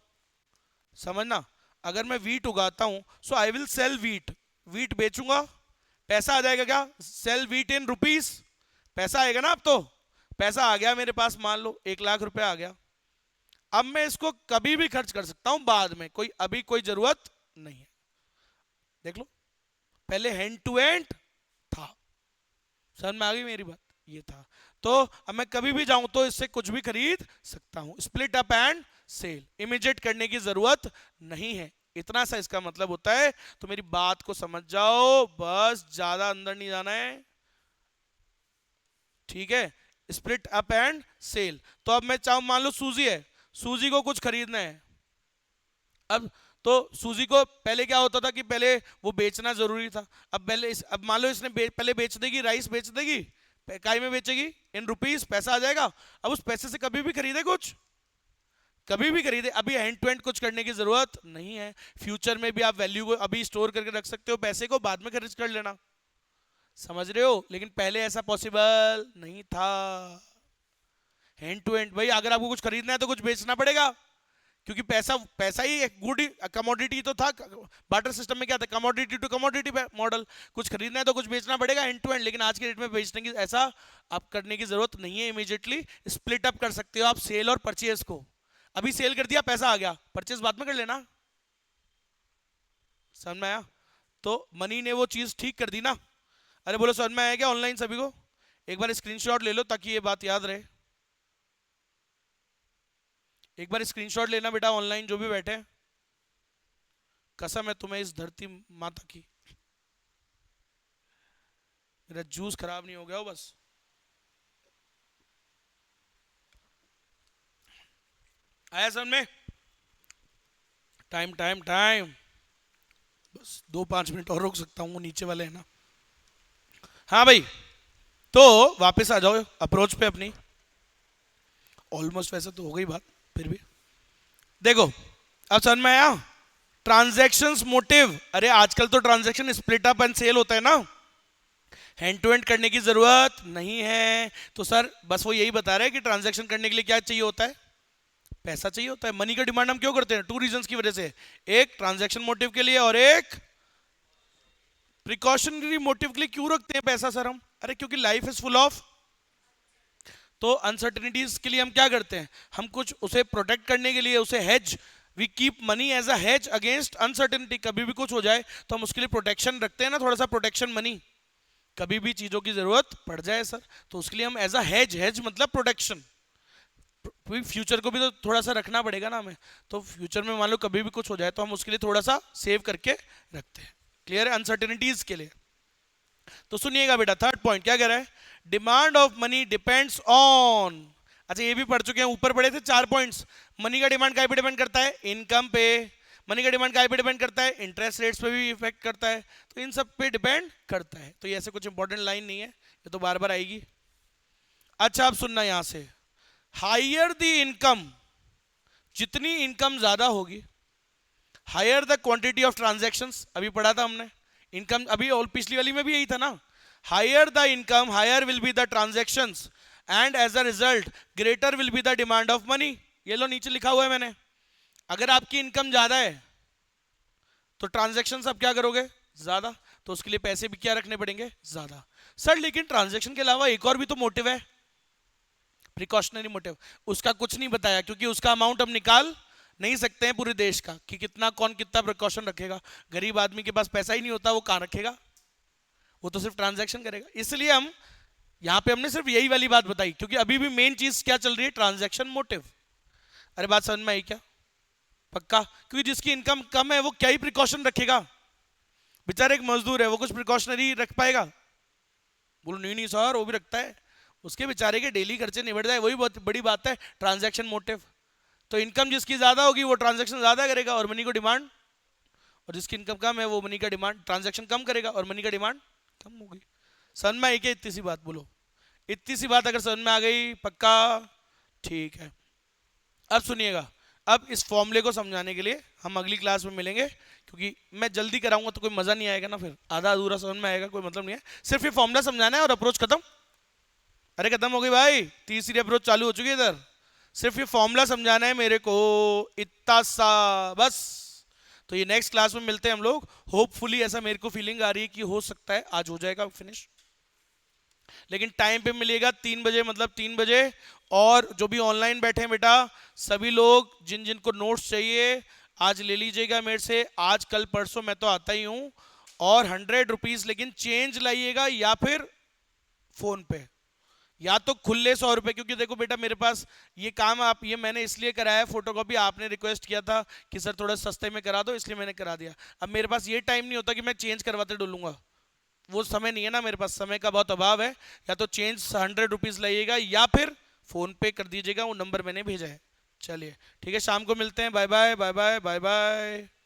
समझना, अगर मैं वीट उगाता हूं so I will sell wheat, wheat बेचूंगा, पैसा आ जाएगा क्या, सेल वीट इन रुपीस, पैसा आएगा ना। अब तो पैसा आ गया मेरे पास, मान लो 1 लाख रुपए आ गया। अब मैं इसको कभी भी खर्च कर सकता हूं बाद में, कोई अभी कोई जरूरत नहीं है। देख लो, पहले हैंड टू हैंड था, समझ में आ गई मेरी बात, ये था। तो अब मैं कभी भी जाऊं तो इससे कुछ भी खरीद सकता हूं। Split up and sell, immediate करने की जरूरत नहीं है, इतना सा इसका मतलब होता है। तो मेरी बात को समझ जाओ, बस ज्यादा अंदर नहीं जाना है, ठीक है। स्प्लिट अप एंड सेल, तो अब मैं चाहूं, मान लो सूजी है, सूजी को कुछ खरीदना है। अब तो सूजी को पहले क्या होता था कि पहले वो बेचना जरूरी था। अब अब मान लो इसने पहले बेच देगी, राइस बेच देगी, काय में बेचेगी, इन रुपीस, पैसा आ जाएगा। अब उस पैसे से कभी भी खरीदे कुछ, कभी भी खरीदे, अभी हैंड टू हैंड कुछ करने की जरूरत नहीं है। फ्यूचर में भी आप वैल्यू को अभी स्टोर करके रख सकते हो, पैसे को बाद में खर्च कर लेना, समझ रहे हो। लेकिन पहले ऐसा पॉसिबल नहीं था। हैंड टू हैंड भाई, अगर आपको कुछ खरीदना है तो कुछ बेचना पड़ेगा, क्योंकि पैसा पैसा ही एक गुड कमोडिटी तो था। बार्टर सिस्टम में क्या था, कमोडिटी टू कमोडिटी मॉडल, कुछ खरीदना है तो कुछ बेचना पड़ेगा हैंड टू हैंड। लेकिन आज के डेट में बेचने की ऐसा आप करने की जरूरत नहीं है, इमीडिएटली स्प्लिट अप कर सकते हो आप सेल और परचेज को। अभी सेल कर दिया, पैसा आ गया, परचेज बाद में कर लेना, समझ में आया। तो मनी ने वो चीज ठीक कर दी ना। अरे बोलो समझ में आया क्या ऑनलाइन सभी को? एक बार स्क्रीनशॉट ले लो ताकि ये बात याद रहे। एक बार स्क्रीनशॉट लेना बेटा, ऑनलाइन जो भी बैठे, कसम है तुम्हें इस धरती माता की, मेरा जूस खराब नहीं हो गया हो बस। आया समझ में? टाइम टाइम टाइम, बस 2-5 मिनट और रुक सकता हूँ, वो नीचे वाले है ना। हाँ भाई, तो वापस आ जाओ अप्रोच पे अपनी। ऑलमोस्ट वैसे तो हो गई बात, फिर भी देखो अब समझ में आया। ट्रांजैक्शंस मोटिव, अरे आजकल तो transaction split up and sell होता है ना, हैंड टू हैंड करने की जरूरत नहीं है। तो सर बस वो यही बता रहे हैं कि ट्रांजैक्शन करने के लिए क्या चाहिए होता है, पैसा चाहिए होता है। मनी का डिमांड हम क्यों करते हैं, 2 रीजंस की वजह से, एक ट्रांजैक्शन मोटिव के लिए और एक प्रिकॉशनरी मोटिव के लिए। क्यों रखते हैं पैसा सर हम, अरे क्योंकि लाइफ इज फुल ऑफ, तो अनसर्टेनिटीज के लिए हम क्या करते हैं, हम कुछ उसे प्रोटेक्ट करने के लिए उसे hedge, we keep money as a hedge against uncertainty. कभी भी कुछ हो जाए तो हम उसके लिए प्रोटेक्शन रखते हैं ना, थोड़ा सा प्रोटेक्शन मनी, कभी भी चीजों की जरूरत पड़ जाए सर, तो उसके लिए हम एज अ हेज, हेज मतलब प्रोटेक्शन, फ्यूचर को भी तो थोड़ा सा रखना पड़ेगा ना हमें। तो फ्यूचर में मान लो कभी भी कुछ हो जाए तो हम उसके लिए थोड़ा सा सेव करके रखते हैं, क्लियर है, अनसर्टेनिटीज के लिए। तो सुनिएगा बेटा, थर्ड पॉइंट क्या कह रहा है, demand of money depends on, अच्छा ये भी पढ़ चुके हैं, ऊपर पढ़े थे 4 पॉइंट्स। मनी का डिमांड काय पे डिपेंड करता है, इनकम पे। मनी का डिमांड काय पे डिपेंड करता है, इंटरेस्ट रेट्स पे भी इफेक्ट करता है। तो इन सब पे डिपेंड करता है। तो ये ऐसे कुछ इंपॉर्टेंट लाइन नहीं है, ये तो बार बार आएगी। अच्छा अब सुनना यहां से, हायर द इनकम, जितनी इनकम ज्यादा होगी, higher the quantity of transactions, अभी पढ़ा था हमने इनकम, अभी और पिछली वाली में भी यही था ना, higher the income higher will be the transactions and as a result greater will be the demand of money. ये लो नीचे लिखा हुआ है मैंने, अगर आपकी इनकम ज्यादा है तो ट्रांजैक्शंस आप क्या करोगे, ज्यादा, तो उसके लिए पैसे भी क्या रखने पड़ेंगे, ज्यादा। सर लेकिन ट्रांजैक्शन के अलावा एक और भी तो मोटिव है, प्रिकॉशनरी मोटिव, उसका कुछ नहीं बताया, क्योंकि उसका अमाउंट हम निकाल नहीं सकते हैं पूरे देश का, कि कितना कौन कितना प्रिकॉशन रखेगा। गरीब आदमी के पास पैसा ही नहीं होता, वो कहां रखेगा, वो तो सिर्फ ट्रांजैक्शन करेगा। इसलिए हम यहां पे हमने सिर्फ यही वाली बात बताई, क्योंकि अभी भी मेन चीज क्या चल रही है, ट्रांजैक्शन मोटिव। अरे बात समझ में आई क्या, पक्का? क्योंकि जिसकी इनकम कम है वो क्या ही प्रिकॉशन रखेगा, बेचारा एक मजदूर है, वो कुछ प्रिकॉशनरी रख पाएगा? बोलो नहीं नहीं सर वो भी रखता है, उसके बेचारे के डेली खर्चे निबट जाए, वही बहुत बड़ी बात है, ट्रांजैक्शन मोटिव। तो इनकम जिसकी ज्यादा होगी वो ट्रांजैक्शन ज्यादा करेगा और मनी को डिमांड, और जिसकी इनकम कम है वो मनी का डिमांड, ट्रांजैक्शन कम करेगा और मनी का डिमांड कम होगी। समझ में आई क्या इतनी सी बात? बोलो इतनी सी बात अगर समझ में आ गई, पक्का? ठीक है। अब सुनिएगा, अब इस फॉर्मूले को समझाने के लिए हम अगली क्लास में मिलेंगे, क्योंकि मैं जल्दी कराऊंगा तो कोई मजा नहीं आएगा ना, फिर आधा अधूरा समझ में आएगा, कोई मतलब नहीं है। सिर्फ ये फॉर्मूला समझाना है और अप्रोच खत्म। अरे खत्म हो गई भाई, तीसरी अप्रोच चालू हो चुकी है इधर। सिर्फ ये फॉर्मूला समझाना है मेरे को, इतना सा बस। तो ये नेक्स्ट क्लास में मिलते हैं हम लोग, होपफुली ऐसा मेरे को फीलिंग आ रही है कि हो सकता है आज हो जाएगा फिनिश, लेकिन टाइम पे मिलेगा 3 बजे, मतलब 3 बजे। और जो भी ऑनलाइन बैठे हैं बेटा, सभी लोग जिन जिन को नोट्स चाहिए आज ले लीजिएगा मेरे से, आज कल परसों मैं तो आता ही हूं। और 100 रुपीज लेकिन चेंज लाइएगा, या फिर फोन पे, या तो खुले 100 रुपए, क्योंकि देखो बेटा मेरे पास ये काम आप, ये मैंने इसलिए कराया, फोटोकॉपी आपने रिक्वेस्ट किया था कि सर थोड़ा सस्ते में करा दो, इसलिए मैंने करा दिया। अब मेरे पास ये टाइम नहीं होता कि मैं चेंज करवाते डोलूंगा, वो समय नहीं है ना मेरे पास, समय का बहुत अभाव है। या तो चेंज 100 रुपीज लाइएगा, या फिर फोन पे कर दीजिएगा, वो नंबर मैंने भेजा है। चलिए ठीक है, शाम को मिलते हैं, bye bye bye bye bye bye.